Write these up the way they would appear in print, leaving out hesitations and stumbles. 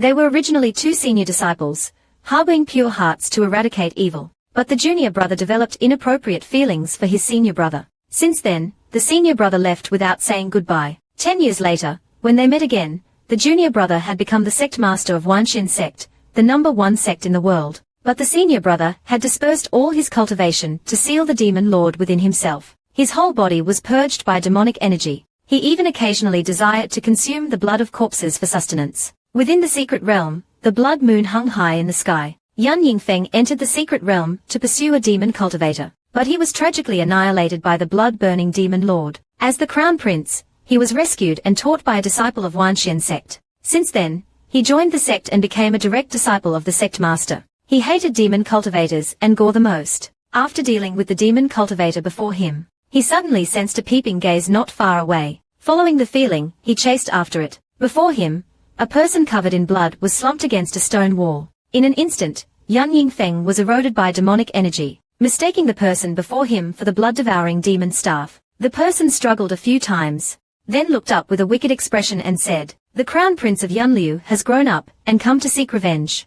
They were originally two senior disciples, harboring pure hearts to eradicate evil. But the junior brother developed inappropriate feelings for his senior brother. Since then, the senior brother left without saying goodbye. 10 years later, when they met again, the junior brother had become the sect master of Wanxian sect, the #1 sect in the world. But the senior brother had dispersed all his cultivation to seal the demon lord within himself. His whole body was purged by demonic energy. He even occasionally desired to consume the blood of corpses for sustenance. Within the secret realm, the blood moon hung high in the sky. Yan Yingfeng entered the secret realm to pursue a demon cultivator, but he was tragically annihilated by the blood-burning demon lord. As the crown prince, he was rescued and taught by a disciple of Wanxian sect. Since then, he joined the sect and became a direct disciple of the sect master. He hated demon cultivators and Gore the most. After dealing with the demon cultivator before him, he suddenly sensed a peeping gaze not far away. Following the feeling, he chased after it. Before him, a person covered in blood was slumped against a stone wall. In an instant, Yan Yingfeng was eroded by demonic energy, mistaking the person before him for the blood-devouring demon staff. The person struggled a few times, then looked up with a wicked expression and said, "The crown prince of Yunliu has grown up and come to seek revenge.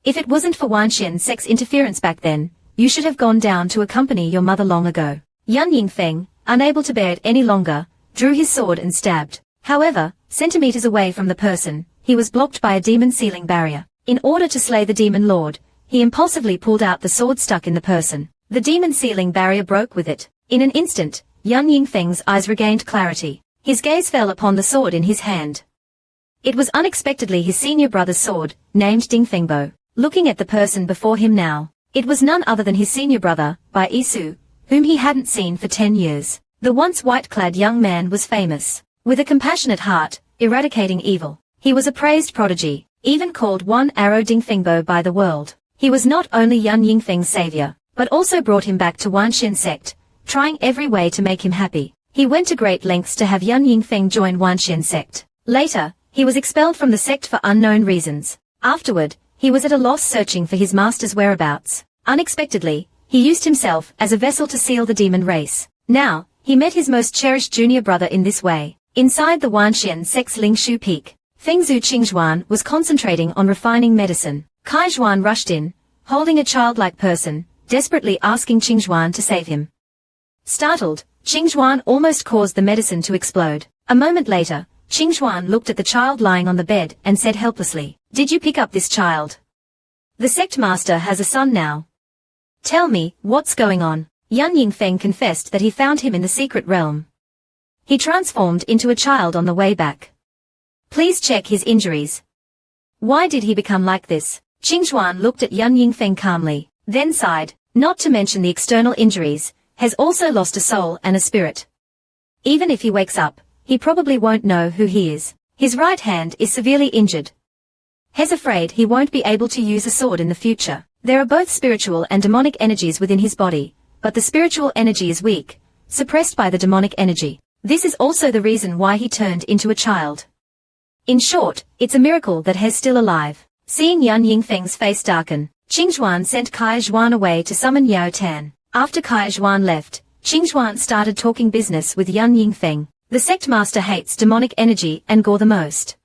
If it wasn't for Wanxian sect's interference back then, you should have gone down to accompany your mother long ago." Yan Yingfeng, unable to bear it any longer, drew his sword and stabbed. However, centimeters away from the person, he was blocked by a demon sealing barrier. In order to slay the demon lord, he impulsively pulled out the sword stuck in the person. The demon sealing barrier broke with it. In an instant, Yan Yingfeng's eyes regained clarity. His gaze fell upon the sword in his hand. It was unexpectedly his senior brother's sword, named Dingfengbo. Looking at the person before him now, it was none other than his senior brother, Bai Isu, whom he hadn't seen for 10 years. The once white-clad young man was famous. With a compassionate heart, eradicating evil. He was a praised prodigy, even called One Arrow Dingfengbo by the world. He was not only Yan Yingfeng's savior, but also brought him back to Wanxian sect, trying every way to make him happy. He went to great lengths to have Yan Yingfeng join Wanxian sect. Later, he was expelled from the sect for unknown reasons. Afterward, he was at a loss searching for his master's whereabouts. Unexpectedly, he used himself as a vessel to seal the demon race. Now, he met his most cherished junior brother in this way. Inside the Wanxian sect's Lingshu Peak, Fengzhu Qingzhuan was concentrating on refining medicine. Kai Zhuan rushed in, holding a childlike person, desperately asking Qingzhuan to save him. Startled, Qingzhuan almost caused the medicine to explode. A moment later, Qingzhuan looked at the child lying on the bed and said helplessly, "Did you pick up this child? The sect master has a son now. Tell me, what's going on?" Yan Yingfeng confessed that he found him in the secret realm. He transformed into a child on the way back. "Please check his injuries. Why did he become like this?" Qingzhuan looked at Yan Yingfeng calmly, then sighed. "Not to mention the external injuries, has also lost a soul and a spirit. Even if he wakes up, he probably won't know who he is. His right hand is severely injured. He's afraid he won't be able to use a sword in the future. There are both spiritual and demonic energies within his body, but the spiritual energy is weak, suppressed by the demonic energy. This is also the reason why he turned into a child. In short, it's a miracle that he's still alive." Seeing Yan Yingfeng's face darken, Qingzhuan sent Kai Zhuan away to summon Yao Tan. After Kai Zhuan left, Qingzhuan started talking business with Yan Yingfeng. The sect master hates demonic energy and Gore the most.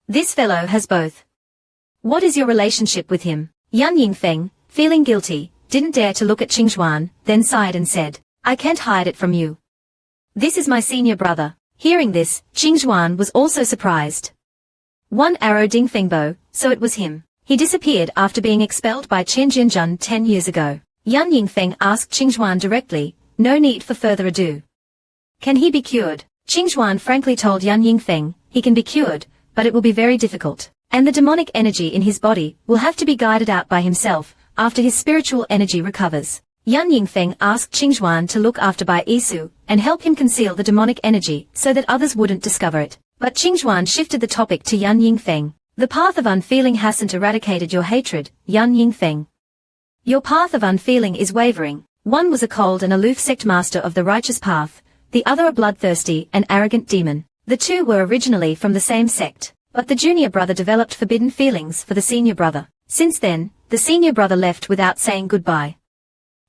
This fellow has both. What is your relationship with him? Yan Yingfeng, feeling guilty, didn't dare to look at Qingzhuan, then sighed and said, "I can't hide it from you. This is my senior brother." Hearing this, Qingzhuan was also surprised. One Arrow Dingfengbo, so it was him. He disappeared after being expelled by Chen Jinjun 10 years ago. Yan Yingfeng asked Qingzhuan directly, no need for further ado. Can he be cured? Qingzhuan frankly told Yan Yingfeng, he can be cured, but it will be very difficult, and the demonic energy in his body will have to be guided out by himself, after his spiritual energy recovers. Yan Yingfeng asked Qingzhuan to look after Bai Isu, and help him conceal the demonic energy so that others wouldn't discover it. But Qingzhuan shifted the topic to Yan Yingfeng. The path of unfeeling hasn't eradicated your hatred, Yan Yingfeng. Your path of unfeeling is wavering. One was a cold and aloof sect master of the righteous path, the other a bloodthirsty and arrogant demon. The two were originally from the same sect, but the junior brother developed forbidden feelings for the senior brother. Since then, the senior brother left without saying goodbye.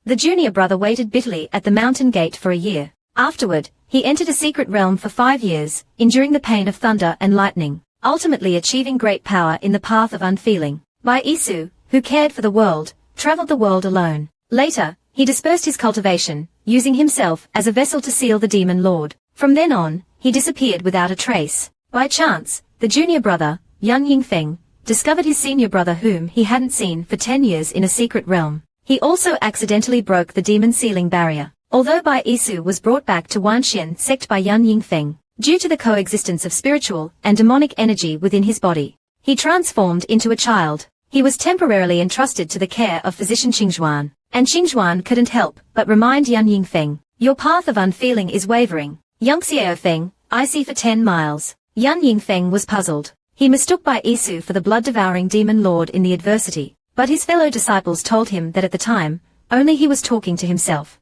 The junior brother waited bitterly at the mountain gate for a year. Afterward, he entered a secret realm for 5 years, enduring the pain of thunder and lightning. ultimately achieving great power in the path of unfeeling. Bai Isu, who cared for the world, traveled the world alone. Later, he dispersed his cultivation, using himself as a vessel to seal the demon lord. From then on, he disappeared without a trace. By chance, the junior brother, Yan Yingfeng, discovered his senior brother whom he hadn't seen for 10 years in a secret realm. He also accidentally broke the demon sealing barrier. Although Bai Isu was brought back to Wanxian sect by Yan Yingfeng, due to the coexistence of spiritual and demonic energy within his body, he transformed into a child. He was temporarily entrusted to the care of physician Qingzhuan, and Qingzhuan couldn't help but remind Yan Yingfeng, "Your path of unfeeling is wavering. Young Xiaofeng, I see for 10 miles. Yan Yingfeng was puzzled. He mistook Bai Isu for the blood-devouring demon lord in the adversity, but his fellow disciples told him that at the time, only he was talking to himself.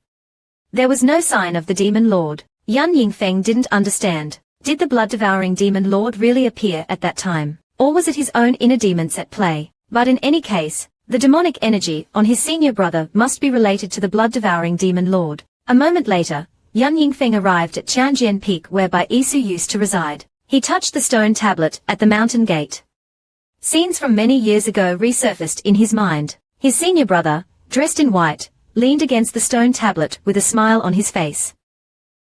There was no sign of the demon lord. Yan Yingfeng didn't understand. Did the blood-devouring demon lord really appear at that time? Or was it his own inner demons at play? But in any case, the demonic energy on his senior brother must be related to the blood-devouring demon lord. A moment later, Yan Yingfeng arrived at Tianjian Peak where Bai Isu used to reside. He touched the stone tablet at the mountain gate. Scenes from many years ago resurfaced in his mind. His senior brother, dressed in white, leaned against the stone tablet with a smile on his face.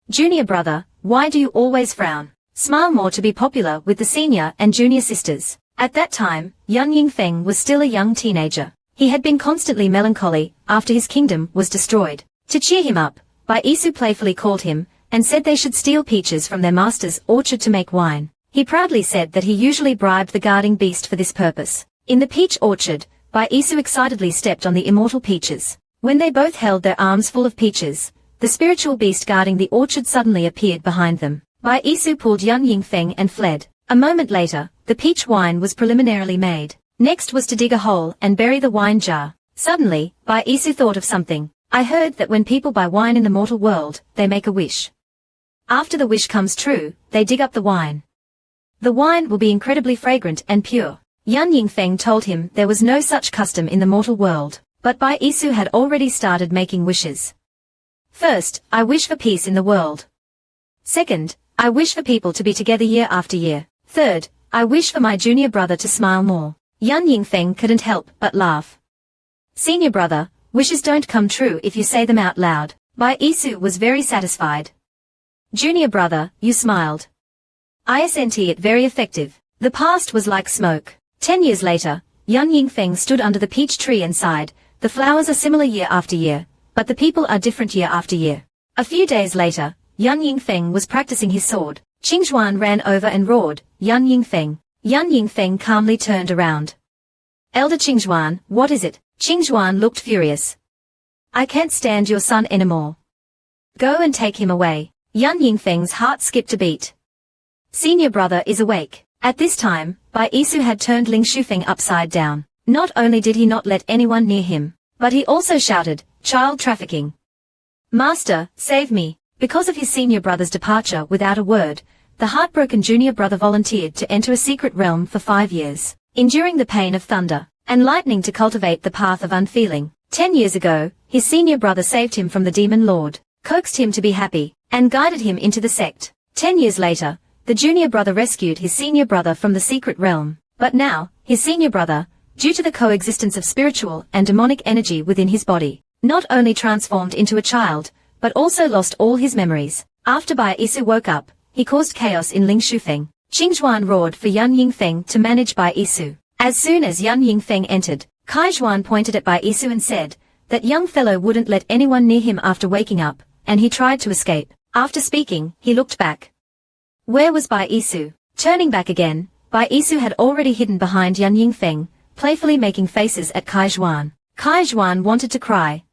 "Junior brother, why do you always frown? Smile more to be popular with the senior and junior sisters." At that time, Yan Yingfeng was still a young teenager. He had been constantly melancholy after his kingdom was destroyed. To cheer him up, Bai Isu playfully called him and said they should steal peaches from their master's orchard to make wine. He proudly said that he usually bribed the guarding beast for this purpose. In the peach orchard, Bai Isu excitedly stepped on the immortal peaches. When they both held their arms full of peaches, the spiritual beast guarding the orchard suddenly appeared behind them. Bai Isu pulled Yan Yingfeng and fled. A moment later, the peach wine was preliminarily made. Next was to dig a hole and bury the wine jar. Suddenly, Bai Isu thought of something. "I heard that when people buy wine in the mortal world, they make a wish. After the wish comes true, they dig up the wine. The wine will be incredibly fragrant and pure." Yan Yingfeng told him there was no such custom in the mortal world, but Bai Isu had already started making wishes. "First, I wish for peace in the world. Second, I wish for people to be together year after year. Third, I wish for my junior brother to smile more." Yan Yingfeng couldn't help but laugh. "Senior brother, wishes don't come true if you say them out loud." Bai Isu was very satisfied. "Junior brother, you smiled. Isn't it very effective?" The past was like smoke. 10 years later, Yan Yingfeng stood under the peach tree and sighed. "The flowers are similar year after year, but the people are different year after year." A few days later, Yan Yingfeng was practicing his sword. Qingzhuan ran over and roared, "Yan Yingfeng." Yan Yingfeng calmly turned around. "Elder Qingzhuan, what is it?" Qingzhuan looked furious. "I can't stand your son anymore. Go and take him away." Yan Yingfeng's heart skipped a beat. Senior brother is awake. At this time, Bai Isu had turned Ling Shufeng upside down. Not only did he not let anyone near him, but he also shouted, "Child trafficking. Master, save me." Because of his senior brother's departure without a word, the heartbroken junior brother volunteered to enter a secret realm for 5 years, enduring the pain of thunder and lightning to cultivate the path of unfeeling. 10 years ago, his senior brother saved him from the demon lord, coaxed him to be happy, and guided him into the sect. 10 years later, the junior brother rescued his senior brother from the secret realm. But now, his senior brother, due to the coexistence of spiritual and demonic energy within his body, not only transformed into a child, but also lost all his memories. After Bai Isu woke up, he caused chaos in Ling Shufeng. Qingzhuan roared for Yan Yingfeng to manage Bai Isu. As soon as Yan Yingfeng entered, Kaizhuan pointed at Bai Isu and said, "That young fellow wouldn't let anyone near him after waking up, and he tried to escape." After speaking, he looked back. Where was Bai Isu? Turning back again, Bai Isu had already hidden behind Yan Yingfeng, playfully making faces at Kaizhuan. Kaizhuan wanted to cry.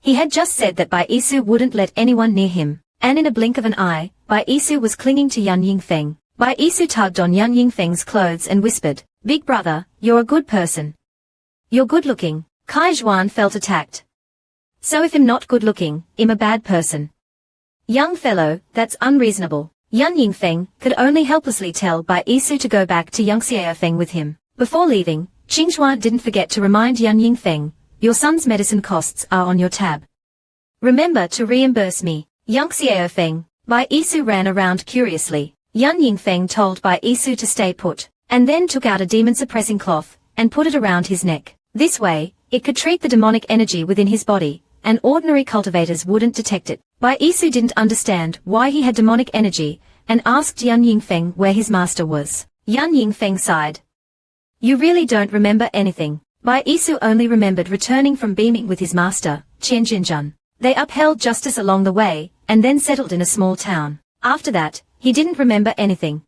He had just said that Bai Isu wouldn't let anyone near him, and in a blink of an eye, Bai Isu was clinging to Yan Yingfeng. Bai Isu tugged on Yan Yingfeng's clothes and whispered, "Big brother, you're a good person. You're good looking." Kaizhuan felt attacked. "So if I'm not good looking, I'm a bad person." "Young fellow, that's unreasonable." Yan Yingfeng could only helplessly tell Bai Isu to go back to Yang Xiaofeng with him. Before leaving, Qingzhuan didn't forget to remind Yan Yingfeng, "Your son's medicine costs are on your tab. Remember to reimburse me." Yang Xiaofeng, Bai Isu ran around curiously. Yan Yingfeng told Bai Isu to stay put, and then took out a demon-suppressing cloth, and put it around his neck. This way, it could treat the demonic energy within his body, and ordinary cultivators wouldn't detect it. Bai Isu didn't understand why he had demonic energy, and asked Yan Yingfeng where his master was. Yan Yingfeng sighed. You really don't remember anything. Bai Isu only remembered returning from beaming with his master, Qian Jinjun. They upheld justice along the way, and then settled in a small town. After that, he didn't remember anything.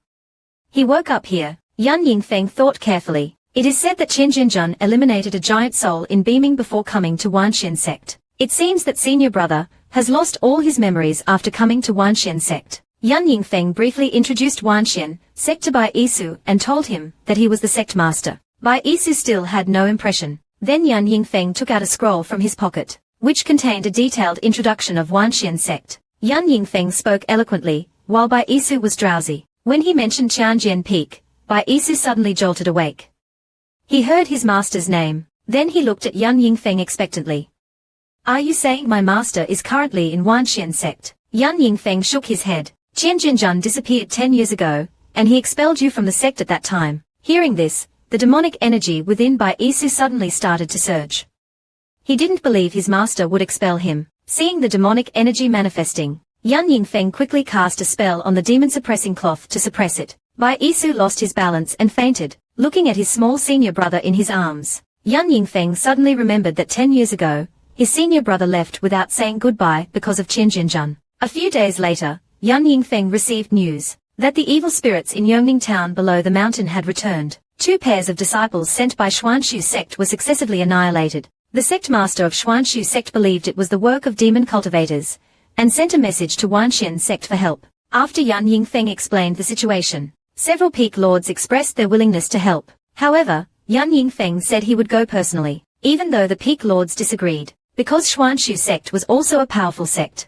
He woke up here. Yan Yingfeng thought carefully. It is said that Qian Jinjun eliminated a giant soul in beaming before coming to Wanxian sect. It seems that senior brother has lost all his memories after coming to Wanxian sect. Yan Yingfeng briefly introduced Wanxian sect to Bai Isu and told him that he was the sect master. Bai Isu still had no impression. Then Yan Yingfeng took out a scroll from his pocket, which contained a detailed introduction of Wanxian sect. Yan Yingfeng spoke eloquently, while Bai Isu was drowsy. When he mentioned Tianjian Peak, Bai Isu suddenly jolted awake. He heard his master's name. Then he looked at Yan Yingfeng expectantly. Are you saying my master is currently in Wanxian sect? Yan Yingfeng shook his head. Qian Jinjun disappeared 10 years ago, and he expelled you from the sect at that time. Hearing this, the demonic energy within Bai Isu suddenly started to surge. He didn't believe his master would expel him. Seeing the demonic energy manifesting, Yan Yingfeng quickly cast a spell on the demon-suppressing cloth to suppress it. Bai Isu lost his balance and fainted, looking at his small senior brother in his arms. Yan Yingfeng suddenly remembered that 10 years ago, his senior brother left without saying goodbye because of Qian Jinjun. A few days later, Yan Yingfeng received news that the evil spirits in Yongning town below the mountain had returned. 2 pairs of disciples sent by Xuanshu sect were successively annihilated. The sect master of Xuanshu sect believed it was the work of demon cultivators, and sent a message to Wanxian sect for help. After Yan Yingfeng explained the situation, several peak lords expressed their willingness to help. However, Yan Yingfeng said he would go personally, even though the peak lords disagreed, because Xuanshu sect was also a powerful sect.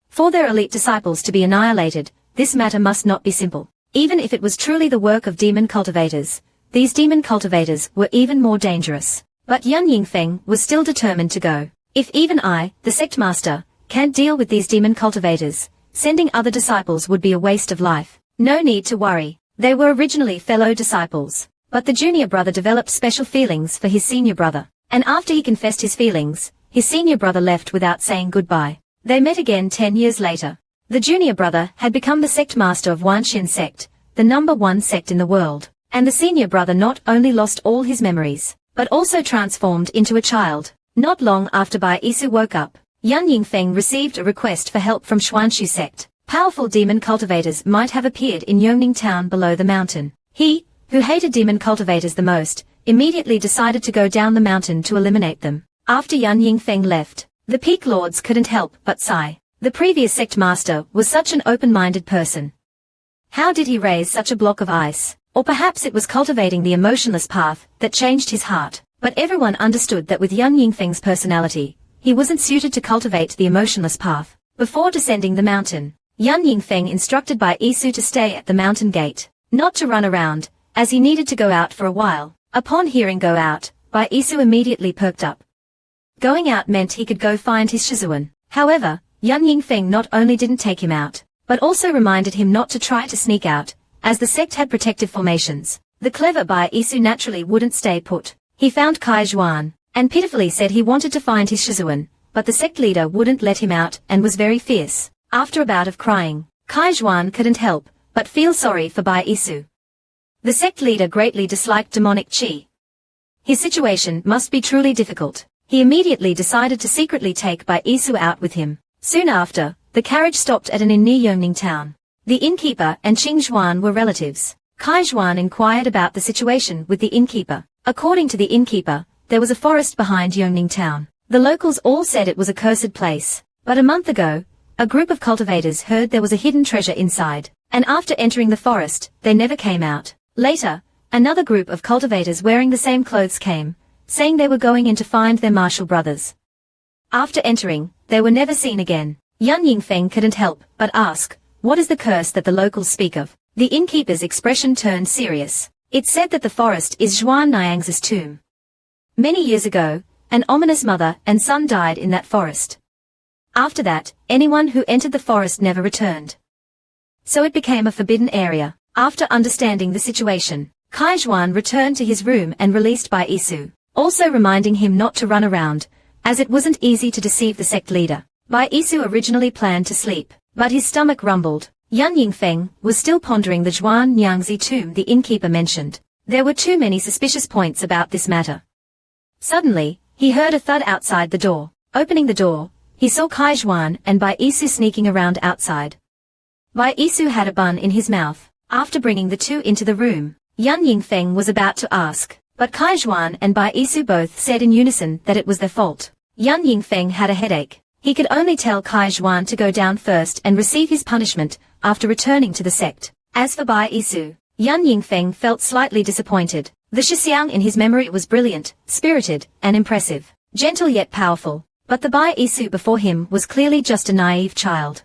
For their elite disciples to be annihilated, this matter must not be simple. Even if it was truly the work of demon cultivators, these demon cultivators were even more dangerous. But Yan Yingfeng was still determined to go. If even I, the sect master, can't deal with these demon cultivators, sending other disciples would be a waste of life. No need to worry. They were originally fellow disciples, but the junior brother developed special feelings for his senior brother. And after he confessed his feelings, his senior brother left without saying goodbye. They met again 10 years later. The junior brother had become the sect master of Wanxian sect, the #1 sect in the world. And the senior brother not only lost all his memories, but also transformed into a child. Not long after Bai Isu woke up, Yan Yingfeng received a request for help from Xuanshu sect. Powerful demon cultivators might have appeared in Yongning town below the mountain. He, who hated demon cultivators the most, immediately decided to go down the mountain to eliminate them. After Yan Yingfeng left, the peak lords couldn't help but sigh. The previous sect master was such an open-minded person. How did he raise such a block of ice? Or perhaps it was cultivating the emotionless path that changed his heart. But everyone understood that with Yan Yingfeng's personality, he wasn't suited to cultivate the emotionless path. Before descending the mountain, Yan Yingfeng instructed Bai Isu to stay at the mountain gate, not to run around, as he needed to go out for a while. Upon hearing go out, Bai Isu immediately perked up. Going out meant he could go find his Shizuan. However, Yan Yingfeng not only didn't take him out, but also reminded him not to try to sneak out, as the sect had protective formations. The clever Bai Isu naturally wouldn't stay put. He found Kai Zhuan, and pitifully said he wanted to find his Shizuan, but the sect leader wouldn't let him out and was very fierce. After a bout of crying, Kai Zhuan couldn't help but feel sorry for Bai Isu. The sect leader greatly disliked demonic qi. His situation must be truly difficult. He immediately decided to secretly take Bai Isu out with him. Soon after, the carriage stopped at an inn near Yongning town. The innkeeper and Qing Zhuan were relatives. Kai Zhuan inquired about the situation with the innkeeper. According to the innkeeper, there was a forest behind Yongning town. The locals all said it was a cursed place. But a month ago, a group of cultivators heard there was a hidden treasure inside. And after entering the forest, they never came out. Later, another group of cultivators wearing the same clothes came, saying they were going in to find their martial brothers. After entering, they were never seen again. Yan Yingfeng couldn't help but ask, what is the curse that the locals speak of? The innkeeper's expression turned serious. It's said that the forest is Zhuan Niang's tomb. Many years ago, an ominous mother and son died in that forest. After that, anyone who entered the forest never returned. so it became a forbidden area. After understanding the situation, Kaizhuan returned to his room and released Bai Isu, also reminding him not to run around, as it wasn't easy to deceive the sect leader. Bai Isu originally planned to sleep, but his stomach rumbled. Yan Yingfeng was still pondering the Zhuan Nyangzi tomb the innkeeper mentioned. There were too many suspicious points about this matter. Suddenly, he heard a thud outside the door. Opening the door, he saw Kaizhuan and Bai Isu sneaking around outside. Bai Isu had a bun in his mouth. After bringing the two into the room, Yan Yingfeng was about to ask, but Kaizhuan and Bai Isu both said in unison that it was their fault. Yan Yingfeng had a headache. He could only tell Kaizhuan to go down first and receive his punishment after returning to the sect. As for Bai Isu, Yan Yingfeng felt slightly disappointed. The Shixiang in his memory was brilliant, spirited, and impressive, gentle yet powerful, but the Bai Isu before him was clearly just a naive child.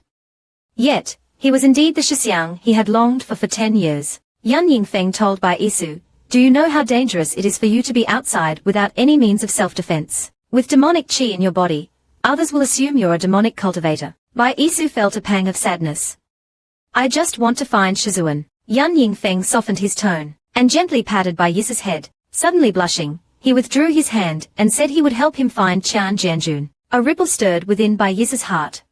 Yet, he was indeed the Shixiang he had longed for 10 years. Yan Yingfeng told Bai Isu, "Do you know how dangerous it is for you to be outside without any means of self-defense? With demonic qi in your body, others will assume you're a demonic cultivator." Bai Isu felt a pang of sadness. "I just want to find Shizuan." Yan Yingfeng softened his tone, and gently patted Bai Isu's head. Suddenly blushing, he withdrew his hand and said he would help him find Qian Jianjun. A ripple stirred within Bai Isu's heart.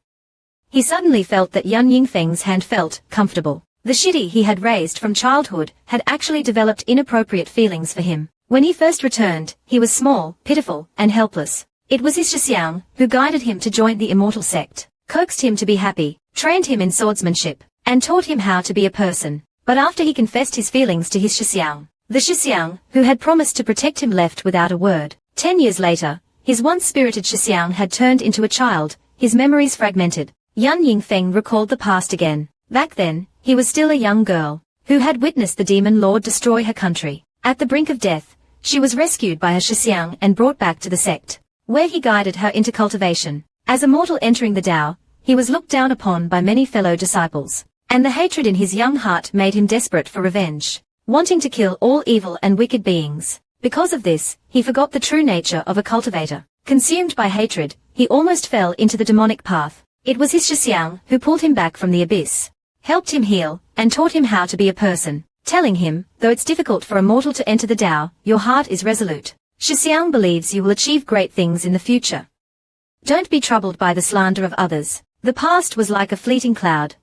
He suddenly felt that Yan Yingfeng's hand felt comfortable. The shitty he had raised from childhood had actually developed inappropriate feelings for him. When he first returned, he was small, pitiful, and helpless. It was his Shixiang who guided him to join the immortal sect, coaxed him to be happy, trained him in swordsmanship, and taught him how to be a person. But after he confessed his feelings to his Shixiang, the Shixiang, who had promised to protect him, left without a word. 10 years later, his once-spirited Shixiang had turned into a child, his memories fragmented. Yan Yingfeng recalled the past again. Back then, he was still a young girl, who had witnessed the demon lord destroy her country. At the brink of death, she was rescued by her Shixiang and brought back to the sect, where he guided her into cultivation. As a mortal entering the Tao, he was looked down upon by many fellow disciples, and the hatred in his young heart made him desperate for revenge, wanting to kill all evil and wicked beings. Because of this, he forgot the true nature of a cultivator. Consumed by hatred, he almost fell into the demonic path. It was his Shixiang who pulled him back from the abyss, helped him heal, and taught him how to be a person, telling him, though it's difficult for a mortal to enter the Tao, your heart is resolute. Shixiang believes you will achieve great things in the future. Don't be troubled by the slander of others. The past was like a fleeting cloud.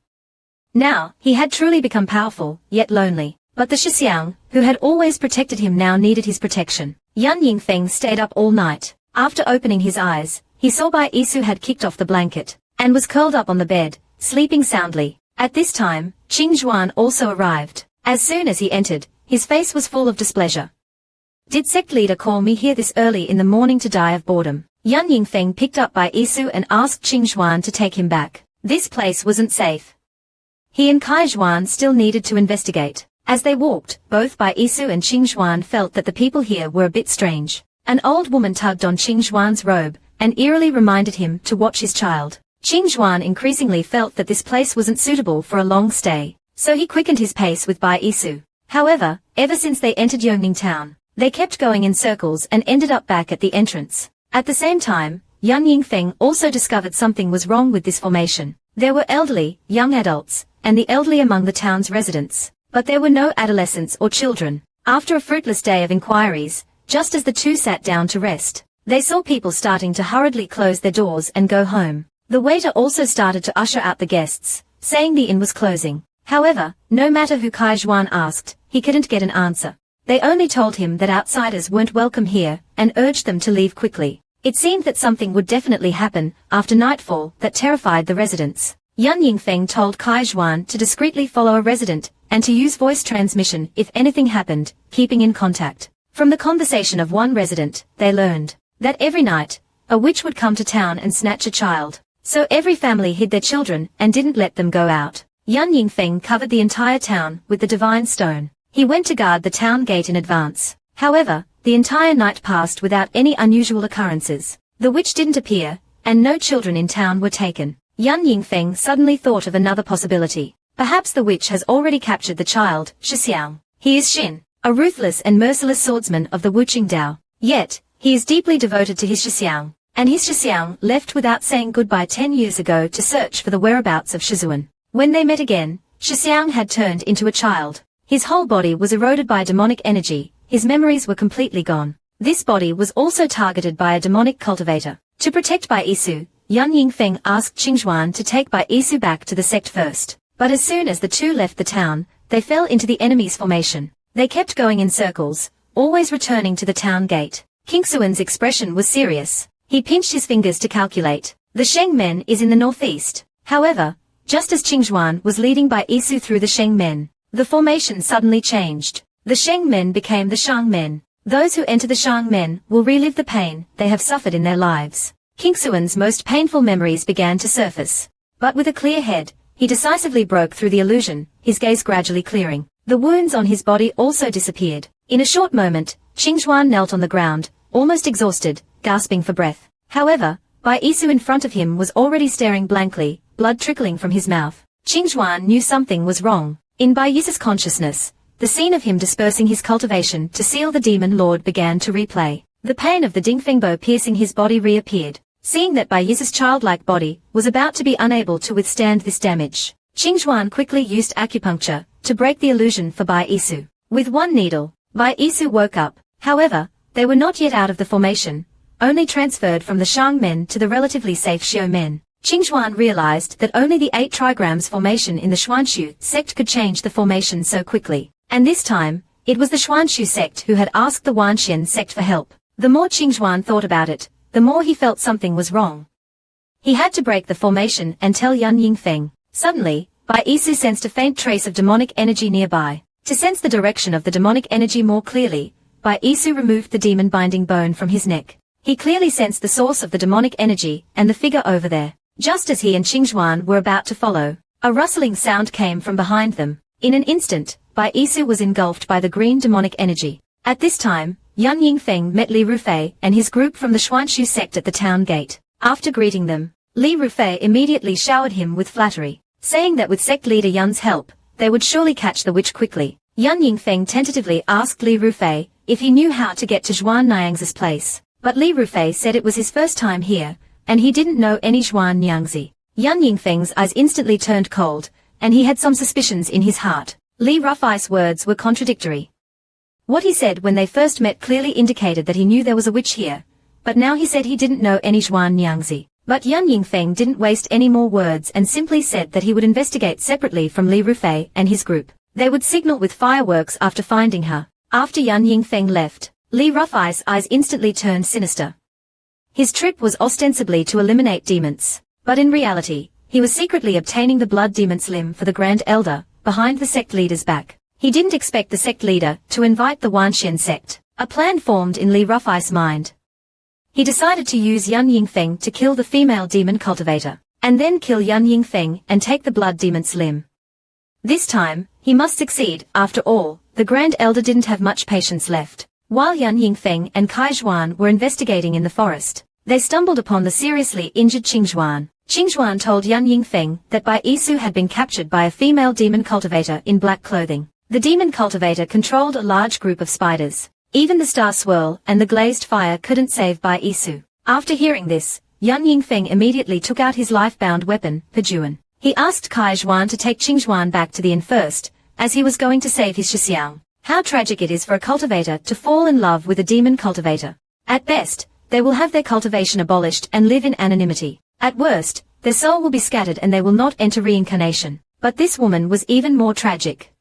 Now, he had truly become powerful, yet lonely. But the Shixiang, who had always protected him, now needed his protection. Yan Yingfeng stayed up all night. After opening his eyes, he saw Bai Isu had kicked off the blanket, and was curled up on the bed, sleeping soundly. At this time, Qing Zhuan also arrived. As soon as he entered, his face was full of displeasure. "Did sect leader call me here this early in the morning to die of boredom?" Yan Yingfeng picked up Bai Isu and asked Qing Zhuan to take him back. This place wasn't safe. He and Kaizhuan still needed to investigate. As they walked, both Bai Isu and Qing Zhuan felt that the people here were a bit strange. An old woman tugged on Qing Zhuan's robe, and eerily reminded him to watch his child. Qing Zhuan increasingly felt that this place wasn't suitable for a long stay, so he quickened his pace with Bai Isu. However, ever since they entered Yongning town, they kept going in circles and ended up back at the entrance. At the same time, Yan Yingfeng also discovered something was wrong with this formation. There were elderly, young adults, and the elderly among the town's residents, but there were no adolescents or children. After a fruitless day of inquiries, just as the two sat down to rest, they saw people starting to hurriedly close their doors and go home. The waiter also started to usher out the guests, saying the inn was closing. However, no matter who Kaizhuan asked, he couldn't get an answer. They only told him that outsiders weren't welcome here, and urged them to leave quickly. It seemed that something would definitely happen after nightfall that terrified the residents. Yan Yingfeng told Kaizhuan to discreetly follow a resident, and to use voice transmission if anything happened, keeping in contact. From the conversation of one resident, they learned that every night, a witch would come to town and snatch a child. So every family hid their children and didn't let them go out. Yan Yingfeng covered the entire town with the divine stone. He went to guard the town gate in advance. However, the entire night passed without any unusual occurrences. The witch didn't appear, and no children in town were taken. Yan Yingfeng suddenly thought of another possibility. Perhaps the witch has already captured the child, Shixiang. He is Xin, a ruthless and merciless swordsman of the Wuqing Dao. Yet, he is deeply devoted to his Shixiang, and his Shixiang left without saying goodbye 10 years ago to search for the whereabouts of Shizuan. When they met again, Shixiang had turned into a child. His whole body was eroded by demonic energy, his memories were completely gone. This body was also targeted by a demonic cultivator. To protect Bai Isu, Yan Yingfeng asked Qingzhuan to take Bai Isu back to the sect first. But as soon as the two left the town, they fell into the enemy's formation. They kept going in circles, always returning to the town gate. King Xuan's expression was serious. He pinched his fingers to calculate. The Sheng Men is in the northeast. However, just as Qingzhuan was leading Bai Isu through the Sheng Men, the formation suddenly changed. The Sheng Men became the Shang Men. Those who enter the Shang Men will relive the pain they have suffered in their lives. King Xuan's most painful memories began to surface. But with a clear head, he decisively broke through the illusion, his gaze gradually clearing. The wounds on his body also disappeared. In a short moment, Qingzhuan knelt on the ground, almost exhausted, gasping for breath. However, Bai Isu in front of him was already staring blankly, blood trickling from his mouth. Qingzhuan knew something was wrong. In Bai Isu's consciousness, the scene of him dispersing his cultivation to seal the demon lord began to replay. The pain of the Dingfeng bow piercing his body reappeared. Seeing that Bai Yi's childlike body was about to be unable to withstand this damage, Qingzhuan quickly used acupuncture to break the illusion for Bai Isu. With one needle, Bai Isu woke up. However, they were not yet out of the formation, only transferred from the Shang Men to the relatively safe Xiu Men. Qingzhuan realized that only the 8 trigrams formation in the Xuanshu sect could change the formation so quickly. And this time, it was the Xuanshu sect who had asked the Wanxian sect for help. The more Qingzhuan thought about it, the more he felt something was wrong. He had to break the formation and tell Yan Yingfeng. Suddenly, Bai Isu sensed a faint trace of demonic energy nearby. To sense the direction of the demonic energy more clearly, Bai Isu removed the demon binding bone from his neck. He clearly sensed the source of the demonic energy and the figure over there. Just as he and Qingzhuan were about to follow, a rustling sound came from behind them. In an instant, Bai Isu was engulfed by the green demonic energy. At this time, Yan Yingfeng met Li Rufei and his group from the Xuanshu sect at the town gate. After greeting them, Li Rufei immediately showered him with flattery, saying that with sect leader Yan's help, they would surely catch the witch quickly. Yan Yingfeng tentatively asked Li Rufei if he knew how to get to Zhuan Niangzi's place, but Li Rufei said it was his first time here, and he didn't know any Zhuan Niangzi. Yan Yingfeng's eyes instantly turned cold, and he had some suspicions in his heart. Li Rufei's words were contradictory. What he said when they first met clearly indicated that he knew there was a witch here, but now he said he didn't know any Zhuan Niangzi. But Yan Yingfeng didn't waste any more words and simply said that he would investigate separately from Li Rufei and his group. They would signal with fireworks after finding her. After Yan Yingfeng left, Li Rufei's eyes instantly turned sinister. His trip was ostensibly to eliminate demons, but in reality, he was secretly obtaining the blood demon's limb for the Grand Elder, behind the sect leader's back. He didn't expect the sect leader to invite the Wanxian sect. A plan formed in Li Rufei's mind. He decided to use Yan Yingfeng to kill the female demon cultivator, and then kill Yan Yingfeng and take the blood demon's limb. This time, he must succeed. After all, the Grand Elder didn't have much patience left. While Yan Yingfeng and Kai Zhuan were investigating in the forest, they stumbled upon the seriously injured Qingzhuan. Qingzhuan told Yan Yingfeng that Bai Isu had been captured by a female demon cultivator in black clothing. The demon cultivator controlled a large group of spiders. Even the star swirl and the glazed fire couldn't save Bai Isu. After hearing this, Yan Yingfeng immediately took out his life-bound weapon, Pejuan. He asked Kai Zhuan to take Qingzhuan back to the inn first, as he was going to save his Shixiang. How tragic it is for a cultivator to fall in love with a demon cultivator. At best, they will have their cultivation abolished and live in anonymity. At worst, their soul will be scattered and they will not enter reincarnation. But this woman was even more tragic.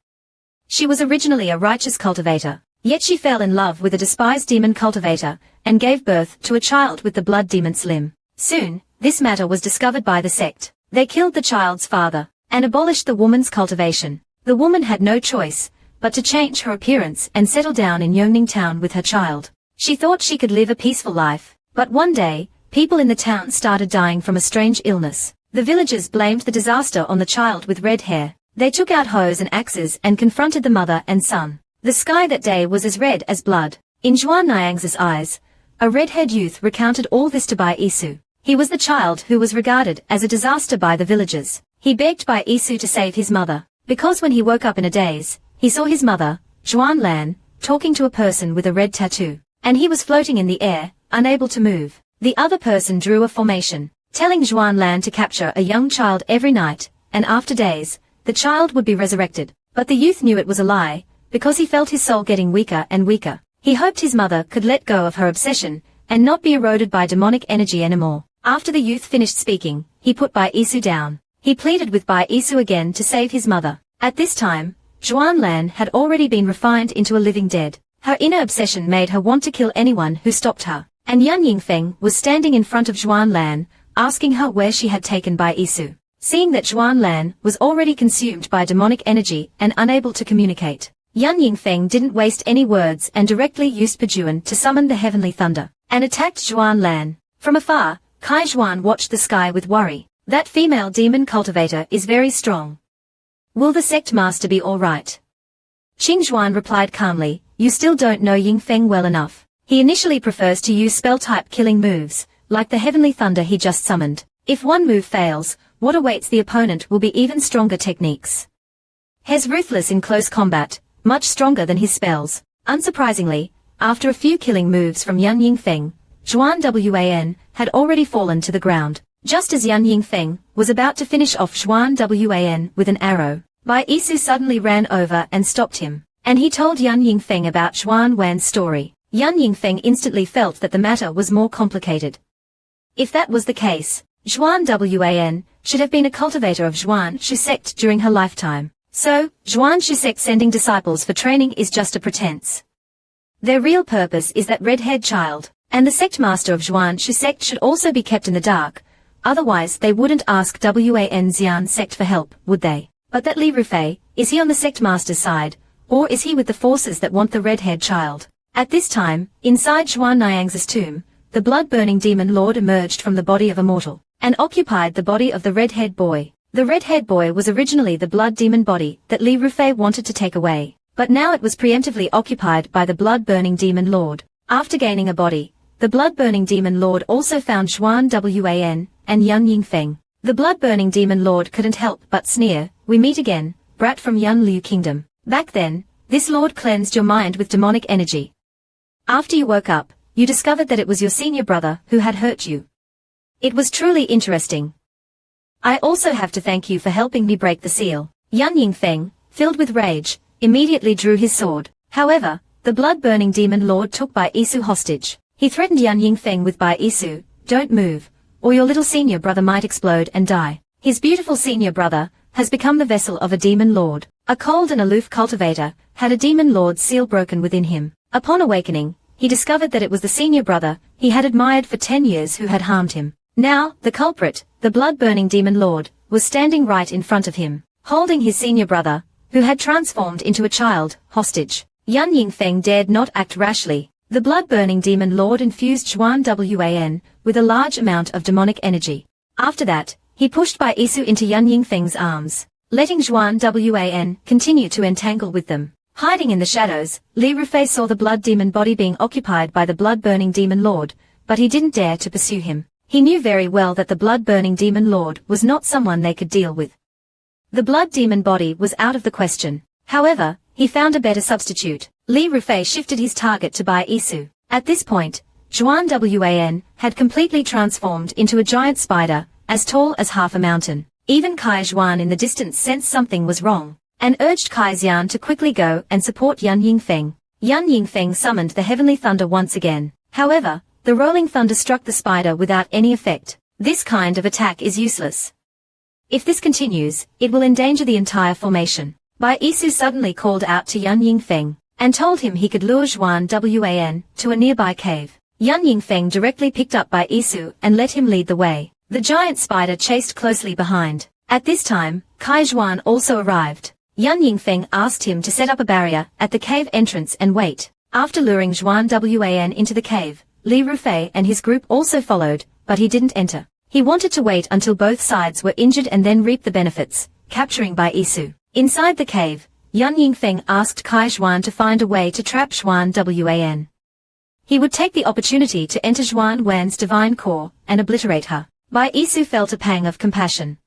She was originally a righteous cultivator, yet she fell in love with a despised demon cultivator, and gave birth to a child with the blood demon's limb. Soon, this matter was discovered by the sect. They killed the child's father, and abolished the woman's cultivation. The woman had no choice, but to change her appearance and settle down in Yongning town with her child. She thought she could live a peaceful life, but one day, people in the town started dying from a strange illness. The villagers blamed the disaster on the child with red hair. They took out hoes and axes and confronted the mother and son. The sky that day was as red as blood. In Zhuan Niangzi's eyes, a red-haired youth recounted all this to Bai Isu. He was the child who was regarded as a disaster by the villagers. He begged Bai Isu to save his mother, because when he woke up in a daze, he saw his mother, Zhuan Lan, talking to a person with a red tattoo, and he was floating in the air, unable to move. The other person drew a formation, telling Zhuan Lan to capture a young child every night, and after days, the child would be resurrected. But the youth knew it was a lie, because he felt his soul getting weaker and weaker. He hoped his mother could let go of her obsession, and not be eroded by demonic energy anymore. After the youth finished speaking, he put Bai Isu down. He pleaded with Bai Isu again to save his mother. At this time, Zhuan Lan had already been refined into a living dead. Her inner obsession made her want to kill anyone who stopped her. And Yan Yingfeng was standing in front of Zhuan Lan, asking her where she had taken Bai Isu. Seeing that Zhuan Lan was already consumed by demonic energy and unable to communicate, Yan Yingfeng didn't waste any words and directly used Pejuan to summon the heavenly thunder, and attacked Zhuan Lan. From afar, Kai Zhuan watched the sky with worry. That female demon cultivator is very strong. Will the sect master be alright? Qing Zhuan replied calmly, you still don't know Yingfeng well enough. He initially prefers to use spell-type killing moves, like the heavenly thunder he just summoned. If one move fails, what awaits the opponent will be even stronger techniques. He's ruthless in close combat, much stronger than his spells. Unsurprisingly, after a few killing moves from Yan Yingfeng, Zhuan Wan had already fallen to the ground. Just as Yan Yingfeng was about to finish off Zhuan Wan with an arrow, Bai Isu suddenly ran over and stopped him, and he told Yan Yingfeng about Zhuan Wan's story. Yan Yingfeng instantly felt that the matter was more complicated. If that was the case, Zhuan Wan should have been a cultivator of Zhuan Shu sect during her lifetime. So, Zhuan Shu sect sending disciples for training is just a pretense. Their real purpose is that red-haired child, and the sect master of Zhuan Shu sect should also be kept in the dark. Otherwise they wouldn't ask Wan Xian sect for help, would they? But that Li Rufei, is he on the sect master's side, or is he with the forces that want the red-haired child? At this time, inside Zhuan Niang's tomb, the blood-burning demon lord emerged from the body of a mortal, and occupied the body of the red-haired boy. The red-haired boy was originally the blood demon body that Li Rufei wanted to take away, but now it was preemptively occupied by the blood-burning demon lord. After gaining a body, the blood-burning demon lord also found Zhuan Wan and Yan Yingfeng. The blood-burning demon lord couldn't help but sneer, we meet again, brat from Yan Liu Kingdom. Back then, this lord cleansed your mind with demonic energy. After you woke up, you discovered that it was your senior brother who had hurt you. It was truly interesting. I also have to thank you for helping me break the seal. Yan Yingfeng, filled with rage, immediately drew his sword. However, the blood-burning demon lord took Bai Isu hostage. He threatened Yan Yingfeng with Bai Isu, don't move, or your little senior brother might explode and die. His beautiful senior brother has become the vessel of a demon lord. A cold and aloof cultivator had a demon lord's seal broken within him. Upon awakening, he discovered that it was the senior brother he had admired for 10 years who had harmed him. Now, the culprit, the blood-burning demon lord, was standing right in front of him, holding his senior brother, who had transformed into a child, hostage. Yan Yingfeng dared not act rashly. The blood-burning demon lord infused Zhuan Wan with a large amount of demonic energy. After that, he pushed Bai Isu into Yan Yingfeng's arms, letting Zhuan Wan continue to entangle with them. Hiding in the shadows, Li Rufei saw the blood demon body being occupied by the blood-burning demon lord, but he didn't dare to pursue him. He knew very well that the blood-burning demon lord was not someone they could deal with. The blood demon body was out of the question. However, he found a better substitute. Li Rufei shifted his target to Bai Isu. At this point, Zhuan Wan had completely transformed into a giant spider, as tall as half a mountain. Even Kai Zhuan in the distance sensed something was wrong, and urged Kai Xian to quickly go and support Yan Yingfeng. Yan Yingfeng summoned the heavenly thunder once again. However, the rolling thunder struck the spider without any effect. This kind of attack is useless. If this continues, it will endanger the entire formation. Bai Isu suddenly called out to Yan Yingfeng, and told him he could lure Zhuan Wan to a nearby cave. Yan Yingfeng directly picked up Bai Isu and let him lead the way. The giant spider chased closely behind. At this time, Kai Zhuan also arrived. Yan Yingfeng asked him to set up a barrier at the cave entrance and wait. After luring Zhuan Wan into the cave, Li Rufei and his group also followed, but he didn't enter. He wanted to wait until both sides were injured and then reap the benefits, capturing Bai Isu. Inside the cave, Yan Yingfeng asked Kai Zhuan to find a way to trap Zhuan Wan. He would take the opportunity to enter Zhuan Wan's divine core and obliterate her. Bai Isu felt a pang of compassion.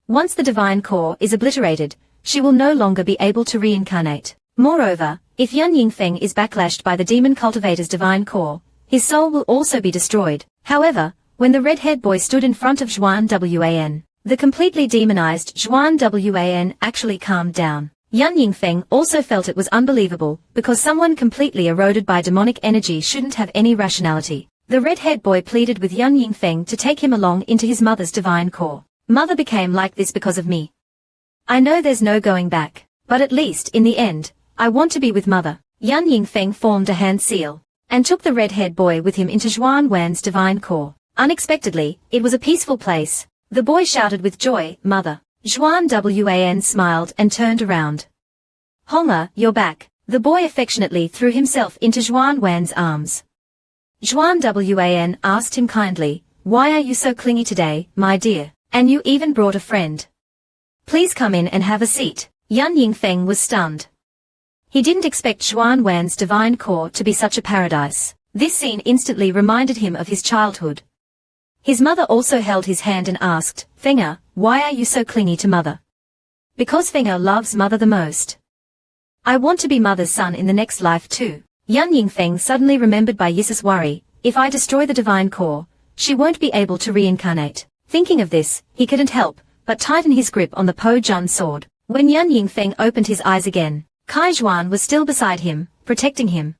Once the divine core is obliterated, she will no longer be able to reincarnate. Moreover, if Yan Yingfeng is backlashed by the demon cultivator's divine core, his soul will also be destroyed. However, when the red-haired boy stood in front of Zhuan Wan, The completely demonized Zhuan Wan actually calmed down. Yan Yingfeng also felt it was unbelievable, because someone completely eroded by demonic energy shouldn't have any rationality. The red-haired boy pleaded with Yan Yingfeng to take him along into his mother's divine core. Mother became like this because of me. I know there's no going back, but at least, in the end, I want to be with mother. Yan Yingfeng formed a hand seal, and took the red-haired boy with him into Zhuan Wan's divine core. Unexpectedly, it was a peaceful place. The boy shouted with joy, Mother. Zhuan Wan smiled and turned around. Honga, you're back. The boy affectionately threw himself into Zhuan Wan's arms. Zhuan Wan asked him kindly, why are you so clingy today, my dear? And you even brought a friend. Please come in and have a seat. Yan Yingfeng was stunned. He didn't expect Zhuan Wan's divine core to be such a paradise. This scene instantly reminded him of his childhood. His mother also held his hand and asked, Fenga, why are you so clingy to mother? Because Fenga loves mother the most. I want to be mother's son in the next life too. Yan Yingfeng suddenly remembered by Yis's worry, if I destroy the divine core, she won't be able to reincarnate. Thinking of this, he couldn't help but tighten his grip on the Po Jun sword. When Yan Yingfeng opened his eyes again, Kai Zhuan was still beside him, protecting him.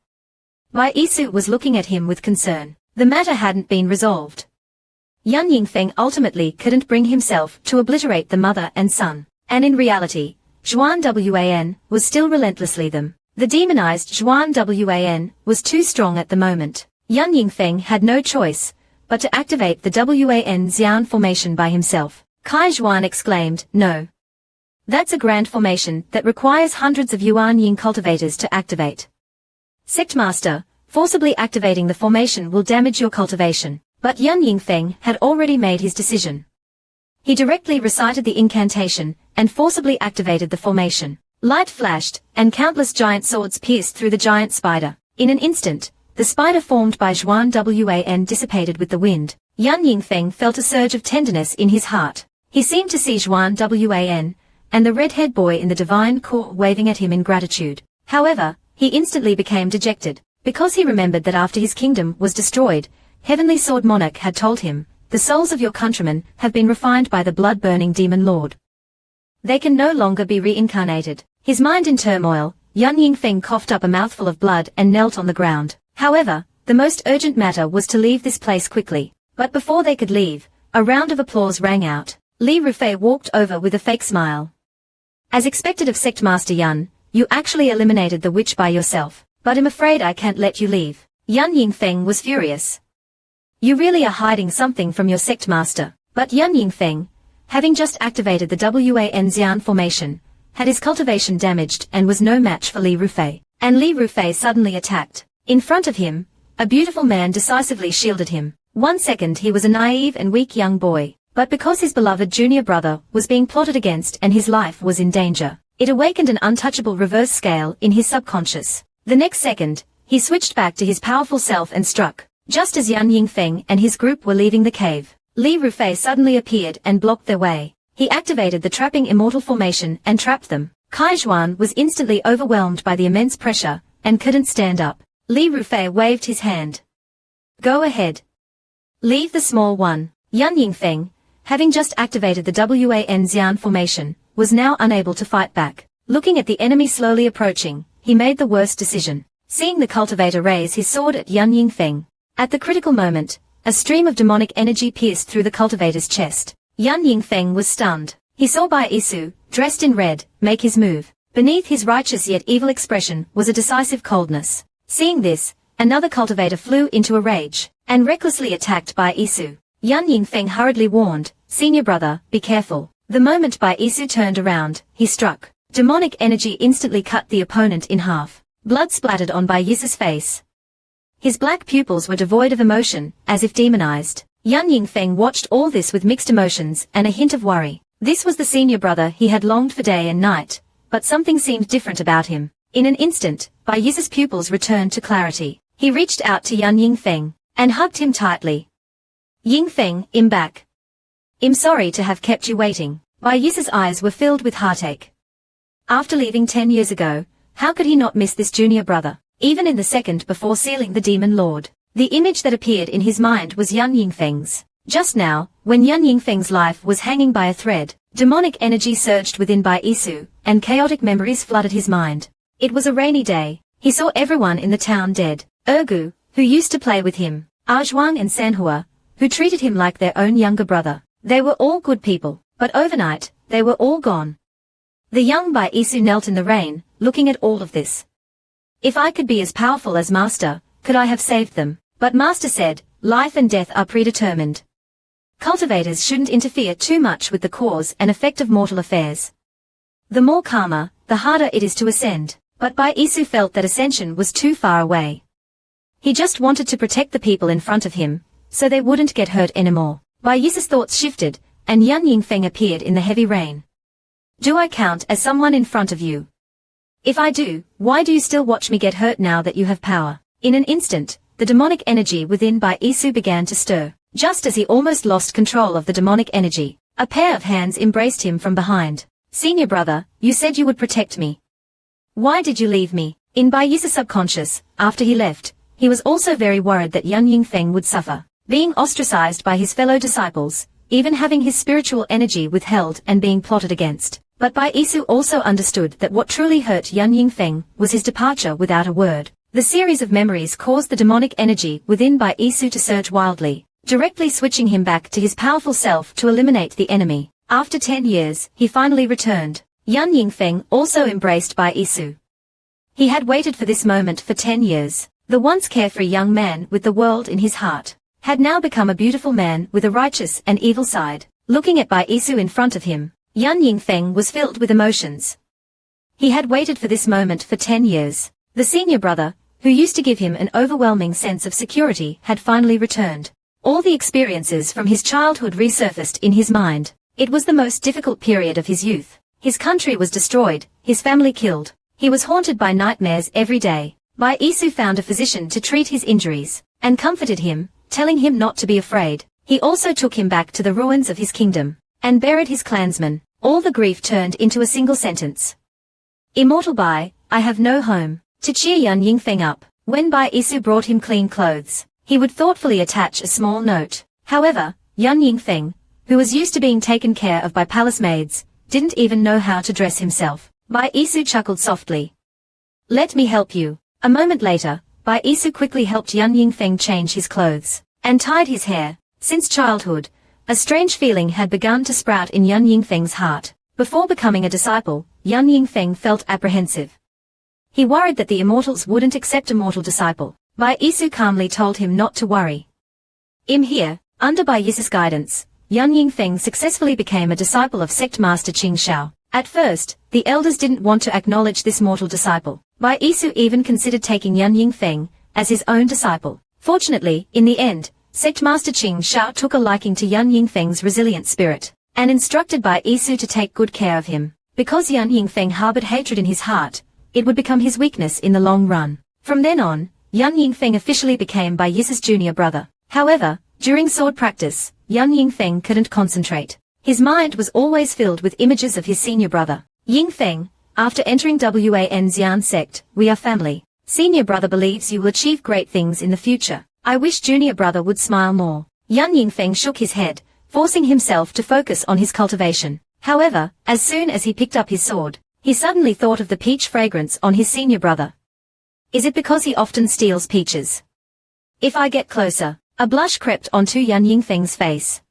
Bai Yisu was looking at him with concern. The matter hadn't been resolved. Yan Yingfeng ultimately couldn't bring himself to obliterate the mother and son, and in reality, Zhuan Wan was still relentlessly them. The demonized Zhuan Wan was too strong at the moment. Yan Yingfeng had no choice but to activate the Wan Xian formation by himself. Kai Zhuan exclaimed, no. That's a grand formation that requires hundreds of Yuan Ying cultivators to activate. Sectmaster, forcibly activating the formation will damage your cultivation. But Yan Yingfeng had already made his decision. He directly recited the incantation and forcibly activated the formation. Light flashed, and countless giant swords pierced through the giant spider. In an instant, the spider formed by Zhuan Wan dissipated with the wind. Yan Yingfeng felt a surge of tenderness in his heart. He seemed to see Zhuan Wan and the red-haired boy in the divine core waving at him in gratitude. However, he instantly became dejected, because he remembered that after his kingdom was destroyed, Heavenly Sword Monarch had told him, the souls of your countrymen have been refined by the blood-burning demon lord. They can no longer be reincarnated. His mind in turmoil, Yan Yingfeng coughed up a mouthful of blood and knelt on the ground. However, the most urgent matter was to leave this place quickly. But before they could leave, a round of applause rang out. Li Rufei walked over with a fake smile. As expected of Sectmaster Yan, you actually eliminated the witch by yourself. But I'm afraid I can't let you leave. Yan Yingfeng was furious. You really are hiding something from your Sectmaster. But Yan Yingfeng, having just activated the Wan Xian formation, had his cultivation damaged and was no match for Li Rufei. And Li Rufei suddenly attacked. In front of him, a beautiful man decisively shielded him. 1 second he was a naive and weak young boy, but because his beloved junior brother was being plotted against and his life was in danger, it awakened an untouchable reverse scale in his subconscious. The next second, he switched back to his powerful self and struck. Just as Yan Yingfeng and his group were leaving the cave, Li Rufei suddenly appeared and blocked their way. He activated the trapping immortal formation and trapped them. Kai Zhuan was instantly overwhelmed by the immense pressure and couldn't stand up. Li Rufei waved his hand. Go ahead. Leave the small one. Yan Yingfeng, having just activated the Wan Xian formation, was now unable to fight back. Looking at the enemy slowly approaching, he made the worst decision. Seeing the cultivator raise his sword at Yan Yingfeng, at the critical moment, a stream of demonic energy pierced through the cultivator's chest. Yan Yingfeng was stunned. He saw Bai Yisu, dressed in red, make his move. Beneath his righteous yet evil expression was a decisive coldness. Seeing this, another cultivator flew into a rage, and recklessly attacked Bai Yisu. Yan Yingfeng hurriedly warned, Senior brother, be careful. The moment Bai Yisu turned around, he struck. Demonic energy instantly cut the opponent in half. Blood splattered on Bai Yisu's face. His black pupils were devoid of emotion, as if demonized. Yan Yingfeng watched all this with mixed emotions and a hint of worry. This was the senior brother he had longed for day and night, but something seemed different about him. In an instant, Bai Yisu's pupils returned to clarity. He reached out to Yan Yingfeng and hugged him tightly. Yingfeng, I'm back. I'm sorry to have kept you waiting. Bai Yisu's eyes were filled with heartache. After leaving 10 years ago, how could he not miss this junior brother? Even in the second before sealing the demon lord, the image that appeared in his mind was Yan Yingfeng's. Just now, when Yan Yingfeng's life was hanging by a thread, demonic energy surged within Bai Isu, and chaotic memories flooded his mind. It was a rainy day. He saw everyone in the town dead. Ergu, who used to play with him, Zhuang and Sanhua, who treated him like their own younger brother. They were all good people, but overnight, they were all gone. The young Bai Isu knelt in the rain, looking at all of this. If I could be as powerful as Master, could I have saved them? But Master said, life and death are predetermined. Cultivators shouldn't interfere too much with the cause and effect of mortal affairs. The more karma, the harder it is to ascend, but Bai Isu felt that ascension was too far away. He just wanted to protect the people in front of him, so they wouldn't get hurt anymore. Bai Isu's thoughts shifted, and Yan Yingfeng appeared in the heavy rain. Do I count as someone in front of you? If I do, why do you still watch me get hurt now that you have power? In an instant, the demonic energy within Bai Isu began to stir. Just as he almost lost control of the demonic energy, a pair of hands embraced him from behind. Senior brother, you said you would protect me. Why did you leave me? In Bai Isu's subconscious, after he left, he was also very worried that Yan Yingfeng would suffer, being ostracized by his fellow disciples, even having his spiritual energy withheld and being plotted against. But Bai Isu also understood that what truly hurt Yan Yingfeng was his departure without a word. The series of memories caused the demonic energy within Bai Isu to surge wildly, directly switching him back to his powerful self to eliminate the enemy. After 10 years, he finally returned. Yan Yingfeng also embraced Bai Isu. He had waited for this moment for 10 years. The once carefree young man with the world in his heart had now become a beautiful man with a righteous and evil side. Looking at Bai Isu in front of him, Yan Yingfeng was filled with emotions. He had waited for this moment for 10 years. The senior brother, who used to give him an overwhelming sense of security, had finally returned. All the experiences from his childhood resurfaced in his mind. It was the most difficult period of his youth. His country was destroyed, his family killed. He was haunted by nightmares every day. Bai Isu found a physician to treat his injuries, and comforted him, telling him not to be afraid. He also took him back to the ruins of his kingdom, and buried his clansmen. All the grief turned into a single sentence. Immortal Bai, I have no home. To cheer Yan Yingfeng up, when Bai Isu brought him clean clothes, he would thoughtfully attach a small note. However, Yan Yingfeng, who was used to being taken care of by palace maids, didn't even know how to dress himself. Bai Isu chuckled softly. Let me help you. A moment later, Bai Isu quickly helped Yan Yingfeng change his clothes, and tied his hair. Since childhood, a strange feeling had begun to sprout in Yan Yingfeng's heart. Before becoming a disciple, Yan Yingfeng felt apprehensive. He worried that the immortals wouldn't accept a mortal disciple. Bai Isu calmly told him not to worry. Here, under Bai Isu's guidance, Yan Yingfeng successfully became a disciple of sect master Qing Shao. At first, the elders didn't want to acknowledge this mortal disciple. Bai Isu even considered taking Yan Yingfeng as his own disciple. Fortunately, in the end, sect master Qing Shao took a liking to Yan Yingfeng's resilient spirit, and instructed Bai Isu to take good care of him. Because Yan Yingfeng harbored hatred in his heart, it would become his weakness in the long run. From then on, Yan Yingfeng officially became Bai Isu's junior brother. However, during sword practice, Yan Yingfeng couldn't concentrate. His mind was always filled with images of his senior brother. Yingfeng, after entering Wan Xian sect, we are family. Senior brother believes you will achieve great things in the future. I wish junior brother would smile more. Yan Yingfeng shook his head, forcing himself to focus on his cultivation. However, as soon as he picked up his sword, he suddenly thought of the peach fragrance on his senior brother. Is it because he often steals peaches? If I get closer, a blush crept onto Yan Yingfeng's face.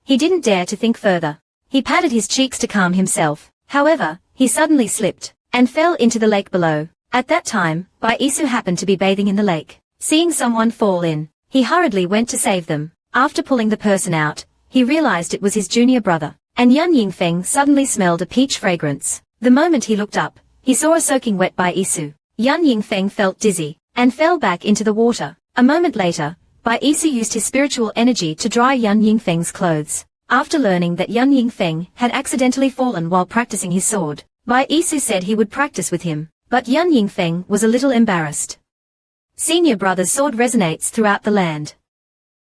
He didn't dare to think further. He patted his cheeks to calm himself. However, he suddenly slipped, and fell into the lake below. At that time, Bai Isu happened to be bathing in the lake. Seeing someone fall in, he hurriedly went to save them. After pulling the person out, he realized it was his junior brother, and Yan Yingfeng suddenly smelled a peach fragrance. The moment he looked up, he saw a soaking wet Bai Isu. Yan Yingfeng felt dizzy, and fell back into the water. A moment later, Bai Isu used his spiritual energy to dry Yan Yingfeng's clothes. After learning that Yan Yingfeng had accidentally fallen while practicing his sword, Bai Isu said he would practice with him, but Yan Yingfeng was a little embarrassed. Senior brother's sword resonates throughout the land.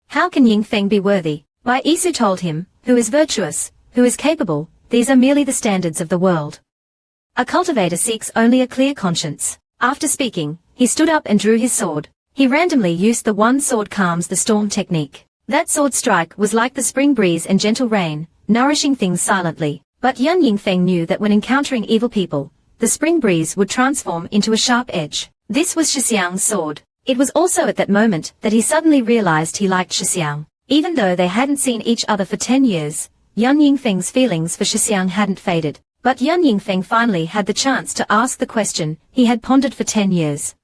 How can Yingfeng be worthy? Bai Isu told him, who is virtuous, who is capable, these are merely the standards of the world. A cultivator seeks only a clear conscience. After speaking, he stood up and drew his sword. He randomly used the one sword calms the storm technique. That sword strike was like the spring breeze and gentle rain, nourishing things silently. But Yan Yingfeng knew that when encountering evil people, the spring breeze would transform into a sharp edge. This was Shixiang's sword. It was also at that moment that he suddenly realized he liked Shixiang. Even though they hadn't seen each other for 10 years, Yan Yingfeng's feelings for Shixiang hadn't faded. But Yan Yingfeng finally had the chance to ask the question he had pondered for 10 years.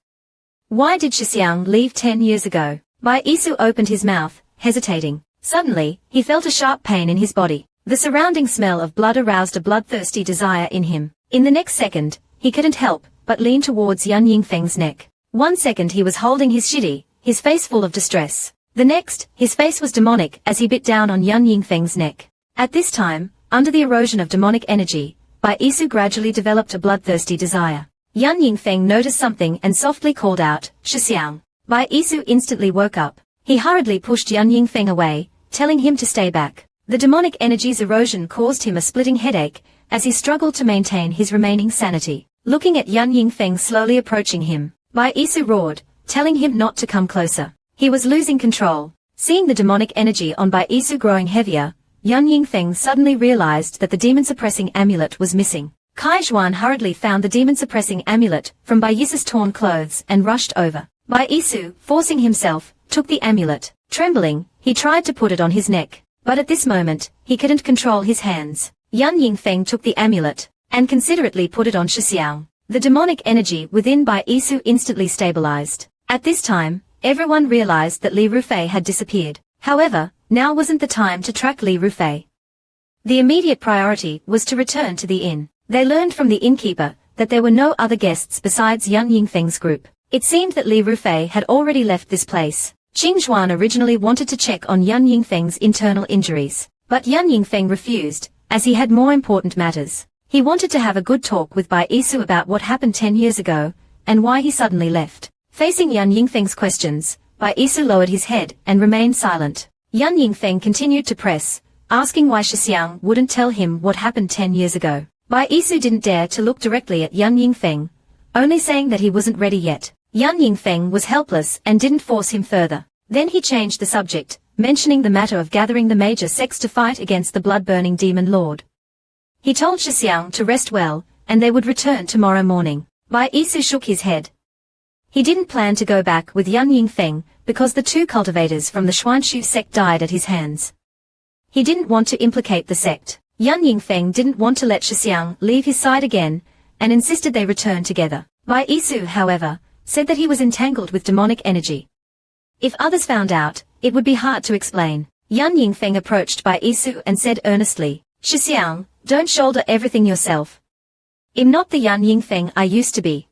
Why did Shixiang leave 10 years ago? Bai Isu opened his mouth, hesitating. Suddenly, he felt a sharp pain in his body. The surrounding smell of blood aroused a bloodthirsty desire in him. In the next second, he couldn't help but lean towards Yan Yingfeng's neck. 1 second he was holding his shidi, his face full of distress. The next, his face was demonic as he bit down on Yan Yingfeng's neck. At this time, under the erosion of demonic energy, Bai Isu gradually developed a bloodthirsty desire. Yan Yingfeng noticed something and softly called out, "Shixiang." Bai Isu instantly woke up. He hurriedly pushed Yan Yingfeng away, telling him to stay back. The demonic energy's erosion caused him a splitting headache, as he struggled to maintain his remaining sanity. Looking at Yan Yingfeng slowly approaching him, Bai Isu roared, telling him not to come closer. He was losing control. Seeing the demonic energy on Bai Isu growing heavier, Yan Yingfeng suddenly realized that the demon-suppressing amulet was missing. Kai Zhuan hurriedly found the demon-suppressing amulet from Bai Isu's torn clothes and rushed over. Bai Isu, forcing himself, took the amulet. Trembling, he tried to put it on his neck, but at this moment, he couldn't control his hands. Yan Yingfeng took the amulet and considerately put it on Shixiang. The demonic energy within Bai Isu instantly stabilized. At this time, everyone realized that Li Rufei had disappeared. However, now wasn't the time to track Li Rufei. The immediate priority was to return to the inn. They learned from the innkeeper that there were no other guests besides Yan Yingfeng's group. It seemed that Li Rufei had already left this place. Qing Zhuan originally wanted to check on Yan Yingfeng's internal injuries, but Yan Yingfeng refused, as he had more important matters. He wanted to have a good talk with Bai Isu about what happened 10 years ago, and why he suddenly left. Facing Yan Yingfeng's questions, Bai Isu lowered his head and remained silent. Yan Yingfeng continued to press, asking why Shixiang wouldn't tell him what happened 10 years ago. Bai Isu didn't dare to look directly at Yan Yingfeng, only saying that he wasn't ready yet. Yan Yingfeng was helpless and didn't force him further. Then he changed the subject, mentioning the matter of gathering the major sects to fight against the blood-burning demon lord. He told Shixiang to rest well, and they would return tomorrow morning. Bai Isu shook his head. He didn't plan to go back with Yan Yingfeng, because the 2 cultivators from the Xuanshu sect died at his hands. He didn't want to implicate the sect. Yan Yingfeng didn't want to let Shixiang leave his side again, and insisted they return together. Bai Isu, however, said that he was entangled with demonic energy. If others found out, it would be hard to explain. Yan Yingfeng approached Bai Isu and said earnestly, "Shixiang, don't shoulder everything yourself. I'm not the Yan Yingfeng I used to be.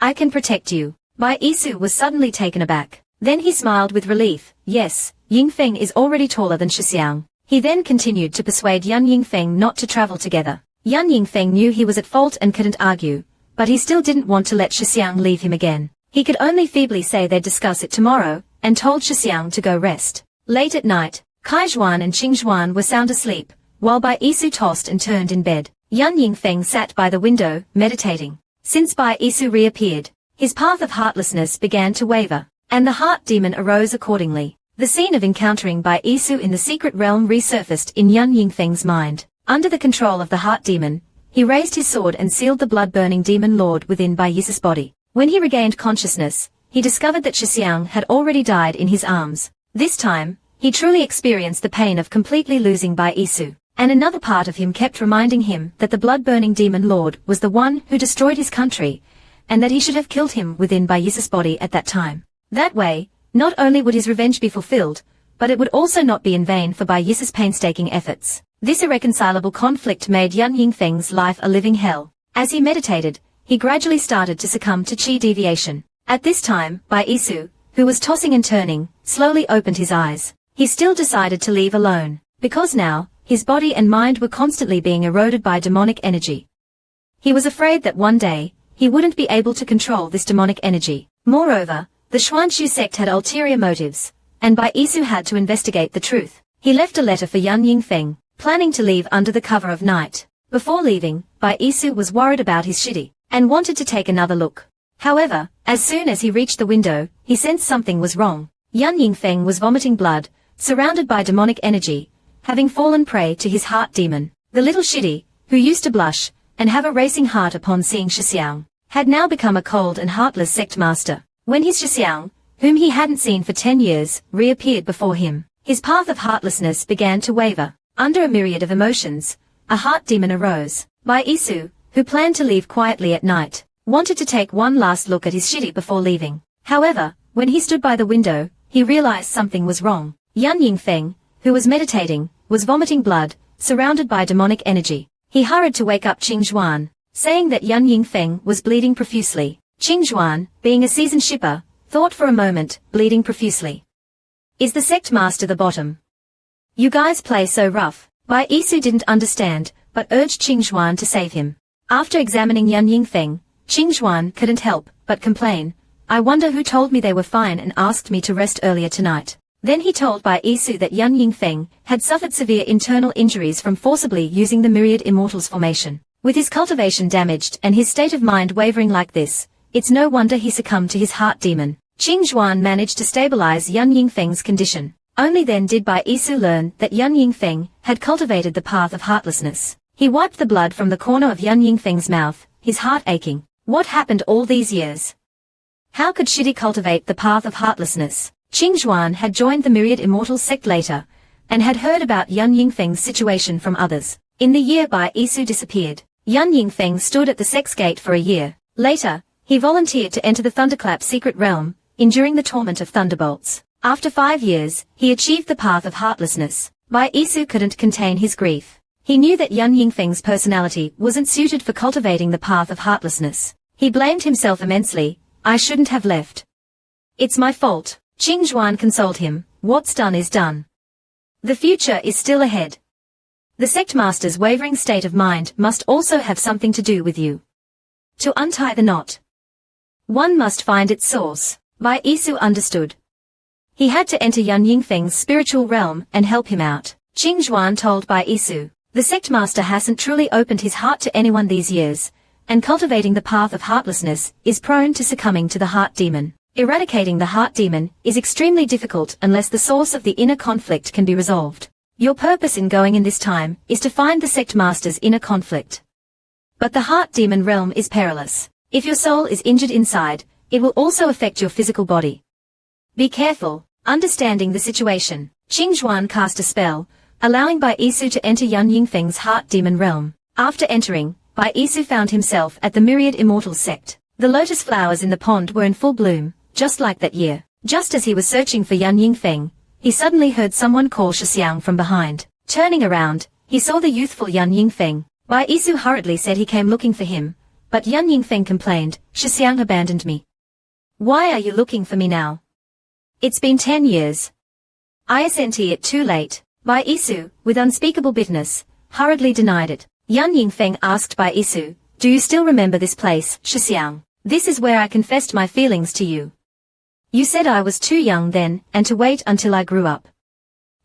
I can protect you." Bai Isu was suddenly taken aback. Then he smiled with relief. Yes, Yingfeng is already taller than Shixiang. He then continued to persuade Yan Yingfeng not to travel together. Yan Yingfeng knew he was at fault and couldn't argue, but he still didn't want to let Shixiang leave him again. He could only feebly say they'd discuss it tomorrow, and told Shixiang to go rest. Late at night, Kai Zhuan and Qing Zhuan were sound asleep, while Bai Isu tossed and turned in bed. Yan Yingfeng sat by the window, meditating. Since Bai Isu reappeared, his path of heartlessness began to waver, and the heart demon arose accordingly. The scene of encountering Bai Isu in the secret realm resurfaced in Yan Yingfeng's mind. Under the control of the heart demon, he raised his sword and sealed the blood-burning demon lord within Bai Isu's body. When he regained consciousness, he discovered that Shixiang had already died in his arms. This time, he truly experienced the pain of completely losing Bai Isu. And another part of him kept reminding him that the blood-burning demon lord was the one who destroyed his country, and that he should have killed him within Bai Isu's body at that time. That way, not only would his revenge be fulfilled, but it would also not be in vain for Bai Isu's painstaking efforts. This irreconcilable conflict made Yan Yingfeng's life a living hell. As he meditated, he gradually started to succumb to qi deviation. At this time, Bai Isu, who was tossing and turning, slowly opened his eyes. He still decided to leave alone, because now, his body and mind were constantly being eroded by demonic energy. He was afraid that one day, he wouldn't be able to control this demonic energy. Moreover, the Xuanshu sect had ulterior motives, and Bai Isu had to investigate the truth. He left a letter for Yan Yingfeng, planning to leave under the cover of night. Before leaving, Bai Isu was worried about his shidi, and wanted to take another look. However, as soon as he reached the window, he sensed something was wrong. Yan Yingfeng was vomiting blood, surrounded by demonic energy, having fallen prey to his heart demon. The little Shidi, who used to blush and have a racing heart upon seeing Shixiang, had now become a cold and heartless sect master. When his Shixiang, whom he hadn't seen for 10 years, reappeared before him, his path of heartlessness began to waver. Under a myriad of emotions, a heart demon arose. Bai Isu, who planned to leave quietly at night, wanted to take one last look at his Shidi before leaving. However, when he stood by the window, he realized something was wrong. Yan Yingfeng, who was meditating, was vomiting blood, surrounded by demonic energy. He hurried to wake up Qing Zhuan, saying that Yan Yingfeng was bleeding profusely. Qing Zhuan, being a seasoned shipper, thought for a moment, bleeding profusely. Is the sect master the bottom? You guys play so rough. Bai Isu didn't understand, but urged Qing Zhuan to save him. After examining Yan Yingfeng, Qing Zhuan couldn't help but complain. I wonder who told me they were fine and asked me to rest earlier tonight. Then he told Bai Isu that Yan Yingfeng had suffered severe internal injuries from forcibly using the Myriad Immortals formation. With his cultivation damaged and his state of mind wavering like this, it's no wonder he succumbed to his heart demon. Qing Zhuan managed to stabilize Yan Yingfeng's condition. Only then did Bai Isu learn that Yan Yingfeng had cultivated the path of heartlessness. He wiped the blood from the corner of Yan Yingfeng's mouth, his heart aching. What happened all these years? How could Shidi cultivate the path of heartlessness? Qing Zhuan had joined the Myriad Immortals sect later, and had heard about Yan Yingfeng's situation from others. In the year Bai Isu disappeared, Yan Yingfeng stood at the sect's gate for a year. Later, he volunteered to enter the Thunderclap secret realm, enduring the torment of thunderbolts. After 5 years, he achieved the path of heartlessness. Bai Isu couldn't contain his grief. He knew that Yan Yingfeng's personality wasn't suited for cultivating the path of heartlessness. He blamed himself immensely. I shouldn't have left. It's my fault. Qing Zhuan consoled him. What's done is done. The future is still ahead. The sect master's wavering state of mind must also have something to do with you. To untie the knot, one must find its source. Bai Isu understood. He had to enter Yan Yingfeng's spiritual realm and help him out. Qing Zhuan told Bai Isu, the sect master hasn't truly opened his heart to anyone these years, and cultivating the path of heartlessness is prone to succumbing to the heart demon. Eradicating the heart demon is extremely difficult unless the source of the inner conflict can be resolved. Your purpose in going in this time is to find the sect master's inner conflict. But the heart demon realm is perilous. If your soul is injured inside, it will also affect your physical body. Be careful. Understanding the situation, Qing Zhuan cast a spell, allowing Bai Isu to enter Yan Yingfeng's heart demon realm. After entering, Bai Isu found himself at the Myriad Immortals sect. The lotus flowers in the pond were in full bloom, just like that year. Just as he was searching for Yan Yingfeng, he suddenly heard someone call Shixiang from behind. Turning around, he saw the youthful Yan Yingfeng. Bai Isu hurriedly said he came looking for him, but Yan Yingfeng complained, Shixiang abandoned me. Why are you looking for me now? It's been 10 years. Isn't it too late? Bai Isu, with unspeakable bitterness, hurriedly denied it. Yan Yingfeng asked Bai Isu, do you still remember this place, Shixiang? This is where I confessed my feelings to you. You said I was too young then, and to wait until I grew up.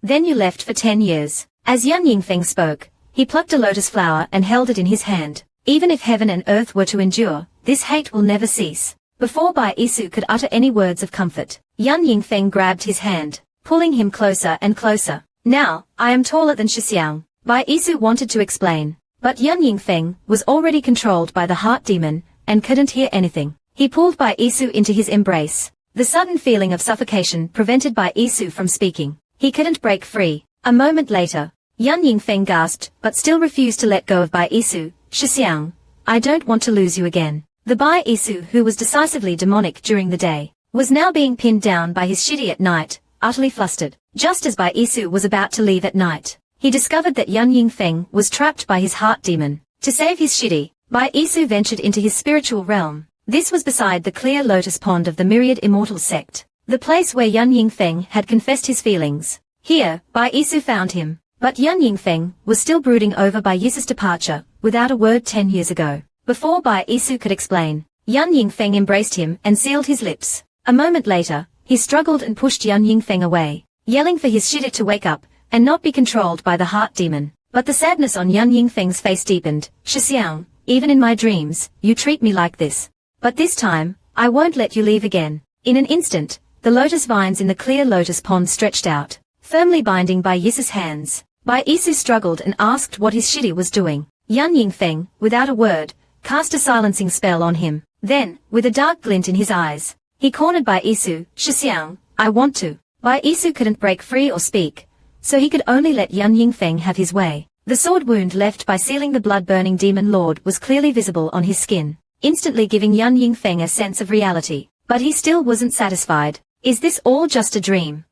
Then you left for 10 years. As Yan Yingfeng spoke, he plucked a lotus flower and held it in his hand. Even if heaven and earth were to endure, this hate will never cease. Before Bai Isu could utter any words of comfort, Yan Yingfeng grabbed his hand, pulling him closer and closer. Now, I am taller than Shixiang. Bai Isu wanted to explain, but Yan Yingfeng was already controlled by the heart demon, and couldn't hear anything. He pulled Bai Isu into his embrace. The sudden feeling of suffocation prevented Bai Isu from speaking. He couldn't break free. A moment later, Yan Yingfeng gasped, but still refused to let go of Bai Isu. Shixiang, I don't want to lose you again. The Bai Isu, who was decisively demonic during the day, was now being pinned down by his Shidi at night, utterly flustered. Just as Bai Isu was about to leave at night, he discovered that Yan Yingfeng was trapped by his heart demon. To save his Shidi, Bai Isu ventured into his spiritual realm. This was beside the clear lotus pond of the Myriad Immortals sect, the place where Yan Yingfeng had confessed his feelings. Here, Bai Isu found him, but Yan Yingfeng was still brooding over Bai Isu's departure, without a word 10 years ago. Before Bai Isu could explain, Yan Yingfeng embraced him and sealed his lips. A moment later, he struggled and pushed Yan Yingfeng away, yelling for his Shidi to wake up, and not be controlled by the heart demon. But the sadness on Yan Yingfeng's face deepened. Shixiang, even in my dreams, you treat me like this. But this time, I won't let you leave again. In an instant, the lotus vines in the clear lotus pond stretched out, firmly binding Bai Yisa's hands. Bai Yisu struggled and asked what his shitty was doing. Yan Yingfeng, without a word, cast a silencing spell on him. Then, with a dark glint in his eyes, he cornered Bai Yisu. Shixiang, I want to. Bai Yisu couldn't break free or speak, so he could only let Yan Yingfeng have his way. The sword wound left by sealing the blood-burning demon lord was clearly visible on his skin, instantly giving Yan Yingfeng a sense of reality. But he still wasn't satisfied. Is this all just a dream?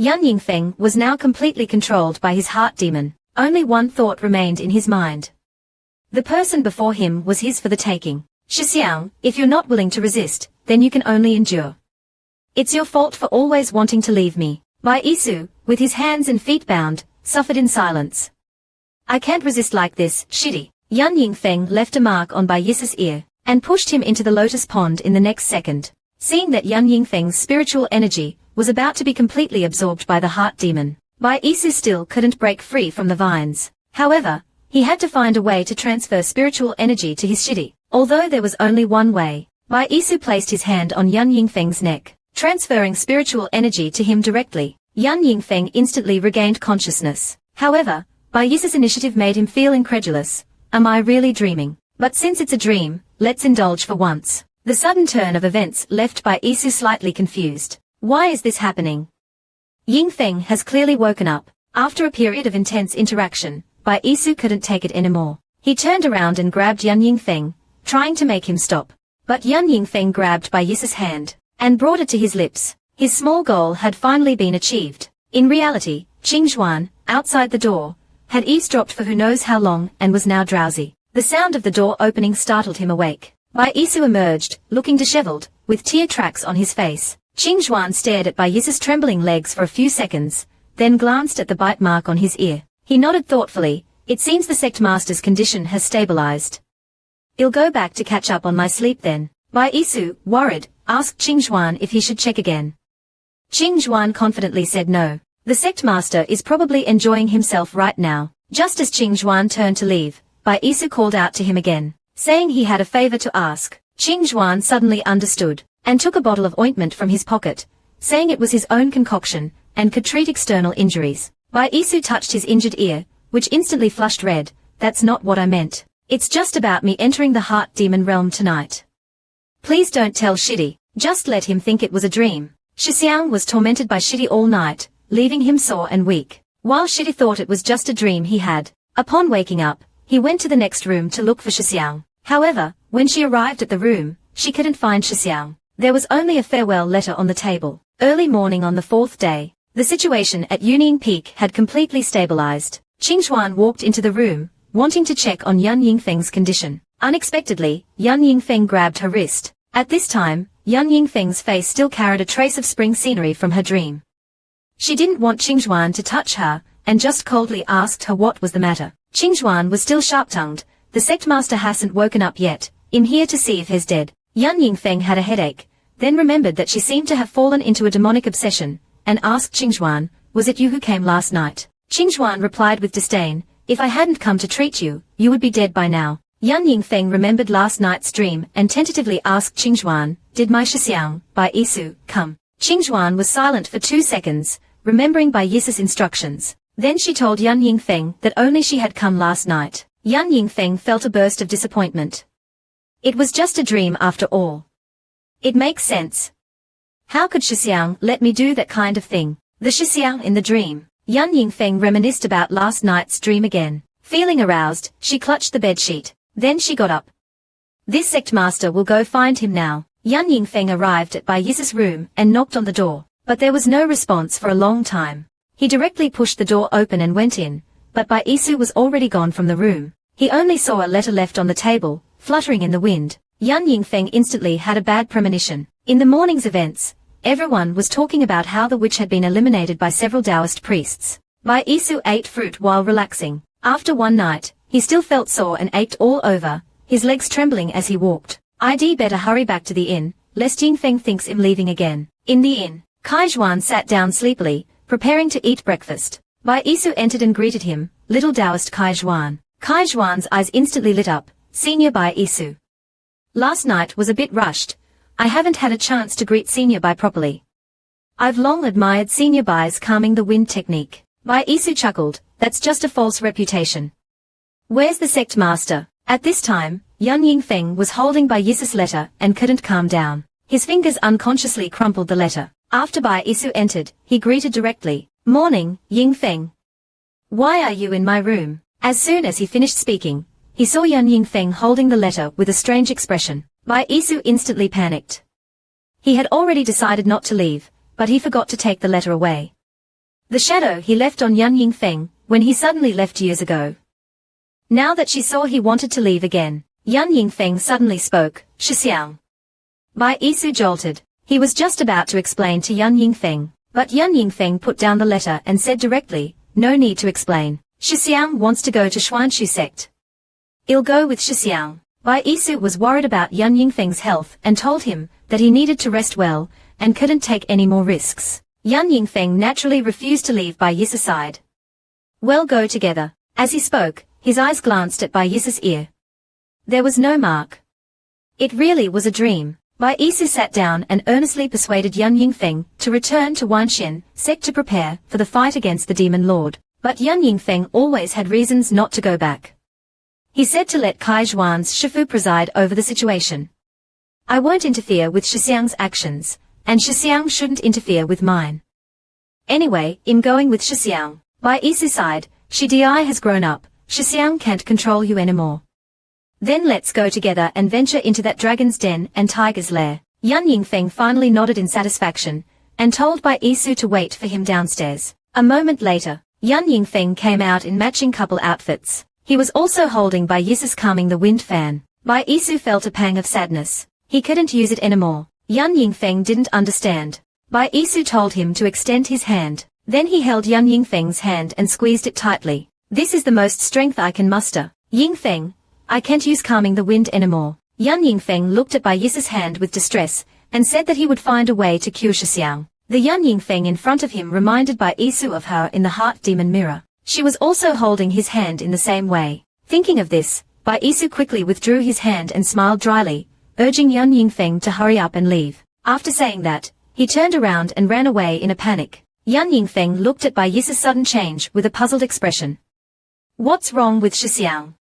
Yan Yingfeng was now completely controlled by his heart demon. Only one thought remained in his mind. The person before him was his for the taking. Shixiang, if you're not willing to resist, then you can only endure. It's your fault for always wanting to leave me. Bai Yisu, with his hands and feet bound, suffered in silence. I can't resist like this, shitty. Yan Yingfeng left a mark on Bai Yisa's ear, and pushed him into the lotus pond in the next second. Seeing that Yan Yingfeng's spiritual energy was about to be completely absorbed by the heart demon, Bai Yisu still couldn't break free from the vines. However, he had to find a way to transfer spiritual energy to his shitty. Although there was only one way, Bai Yisu placed his hand on Yan Yingfeng's neck, transferring spiritual energy to him directly. Yan Yingfeng instantly regained consciousness. However, Bai Yisu's initiative made him feel incredulous. Am I really dreaming? But since it's a dream, let's indulge for once. The sudden turn of events left Bai Yisu slightly confused. Why is this happening? Yingfeng has clearly woken up. After a period of intense interaction, Bai Yisu couldn't take it anymore. He turned around and grabbed Yan Yingfeng, trying to make him stop. But Yan Yingfeng grabbed Bai Yisa's hand, and brought it to his lips. His small goal had finally been achieved. In reality, Qingxuan, outside the door, had eavesdropped for who knows how long and was now drowsy. The sound of the door opening startled him awake. Bai Yisu emerged, looking disheveled, with tear tracks on his face. Qingxuan stared at Bai Yisa's trembling legs for a few seconds, then glanced at the bite mark on his ear. He nodded thoughtfully. It seems the sect master's condition has stabilized. I'll go back to catch up on my sleep then. Bai Yisu, worried, asked Qingxuan if he should check again. Qingxuan confidently said no. The sect master is probably enjoying himself right now. Just as Qingxuan turned to leave, Bai Yisu called out to him again, saying he had a favor to ask. Qingxuan suddenly understood, and took a bottle of ointment from his pocket, saying it was his own concoction, and could treat external injuries. Bai Yisu touched his injured ear, which instantly flushed red. That's not what I meant. It's just about me entering the heart demon realm tonight. Please don't tell Shitty, just let him think it was a dream. Shixiang was tormented by Shitty all night, leaving him sore and weak. While Shitty thought it was just a dream he had, upon waking up, he went to the next room to look for Shixiang. However, when she arrived at the room, she couldn't find Shixiang. There was only a farewell letter on the table. Early morning on the fourth day, the situation at Yunying Peak had completely stabilized. Qingxuan walked into the room, wanting to check on Yan Yingfeng's condition. Unexpectedly, Yan Yingfeng grabbed her wrist. At this time, Yan Yingfeng's face still carried a trace of spring scenery from her dream. She didn't want Qingxuan to touch her, and just coldly asked her what was the matter. Qingxuan was still sharp-tongued. The sect master hasn't woken up yet. I'm here to see if he's dead. Yan Yingfeng had a headache, then remembered that she seemed to have fallen into a demonic obsession, and asked Qingxuan, was it you who came last night? Qingxuan replied with disdain, if I hadn't come to treat you, you would be dead by now. Yan Yingfeng remembered last night's dream and tentatively asked Qingxuan, did my Shixiang, Bai Yisu, come? Qingxuan was silent for 2 seconds, remembering Bai Yisu's instructions. Then she told Yan Yingfeng that only she had come last night. Yan Yingfeng felt a burst of disappointment. It was just a dream after all. It makes sense. How could Shixiang let me do that kind of thing? The Shixiang in the dream. Yan Yingfeng reminisced about last night's dream again. Feeling aroused, she clutched the bedsheet. Then she got up. This sect master will go find him now. Yan Yingfeng arrived at Bai Yisu's room and knocked on the door, but there was no response for a long time. He directly pushed the door open and went in, but Bai Yisu was already gone from the room. He only saw a letter left on the table, fluttering in the wind. Yan Yingfeng instantly had a bad premonition. In the morning's events, everyone was talking about how the witch had been eliminated by several Taoist priests. Bai Yisu ate fruit while relaxing. After one night, he still felt sore and ached all over, his legs trembling as he walked. I'd better hurry back to the inn, lest Yingfeng thinks I'm leaving again. In the inn, Kaizhuan sat down sleepily, preparing to eat breakfast. Bai Yisu entered and greeted him, little Taoist Kaizhuan. Kaizhuan's eyes instantly lit up, Senior Bai Yisu. Last night was a bit rushed. I haven't had a chance to greet Senior Bai properly. I've long admired Senior Bai's calming the wind technique. Bai Isu chuckled, that's just a false reputation. Where's the sect master? At this time, Yan Yingfeng was holding Bai Yisu's letter and couldn't calm down. His fingers unconsciously crumpled the letter. After Bai Isu entered, he greeted directly. Morning, Yingfeng. Why are you in my room? As soon as he finished speaking, he saw Yan Yingfeng holding the letter with a strange expression. Bai Isu instantly panicked. He had already decided not to leave, but he forgot to take the letter away. The shadow he left on Yan Yingfeng when he suddenly left years ago. Now that she saw he wanted to leave again, Yan Yingfeng suddenly spoke, Shixiang. Bai Isu jolted. He was just about to explain to Yan Yingfeng, but Yan Yingfeng put down the letter and said directly, no need to explain. Shixiang wants to go to Xuanshu sect. I'll go with Shixiang. Bai Isu was worried about Yan Yingfeng's health and told him that he needed to rest well and couldn't take any more risks. Yan Yingfeng naturally refused to leave Bai Yisu's side. We'll go together. As he spoke, his eyes glanced at Bai Yisu's ear. There was no mark. It really was a dream. Bai Isu sat down and earnestly persuaded Yan Yingfeng to return to Wanxian sect to prepare for the fight against the Demon Lord. But Yan Yingfeng always had reasons not to go back. He said to let Kai Zhuan's Shifu preside over the situation. I won't interfere with Shixiang's actions, and Shixiang shouldn't interfere with mine. Anyway, I'm going with Shixiang. Bai Isu sighed, Shidi has grown up, Shixiang can't control you anymore. Then let's go together and venture into that dragon's den and tiger's lair. Yan Yingfeng finally nodded in satisfaction, and told Bai Isu to wait for him downstairs. A moment later, Yan Yingfeng came out in matching couple outfits. He was also holding Bai Yisu's calming the wind fan. Bai Isu felt a pang of sadness. He couldn't use it anymore. Yan Yingfeng didn't understand. Bai Isu told him to extend his hand. Then he held Yan Yingfeng's hand and squeezed it tightly. This is the most strength I can muster. Yingfeng, I can't use calming the wind anymore. Yan Yingfeng looked at Bai Yisu's hand with distress, and said that he would find a way to cure Shixiang. The Yan Yingfeng in front of him reminded Bai Isu of her in the Heart Demon Mirror. She was also holding his hand in the same way. Thinking of this, Bai Isu quickly withdrew his hand and smiled dryly, urging Yan Yingfeng to hurry up and leave. After saying that, he turned around and ran away in a panic. Yan Yingfeng looked at Bai Yisu's sudden change with a puzzled expression. What's wrong with Shixiang?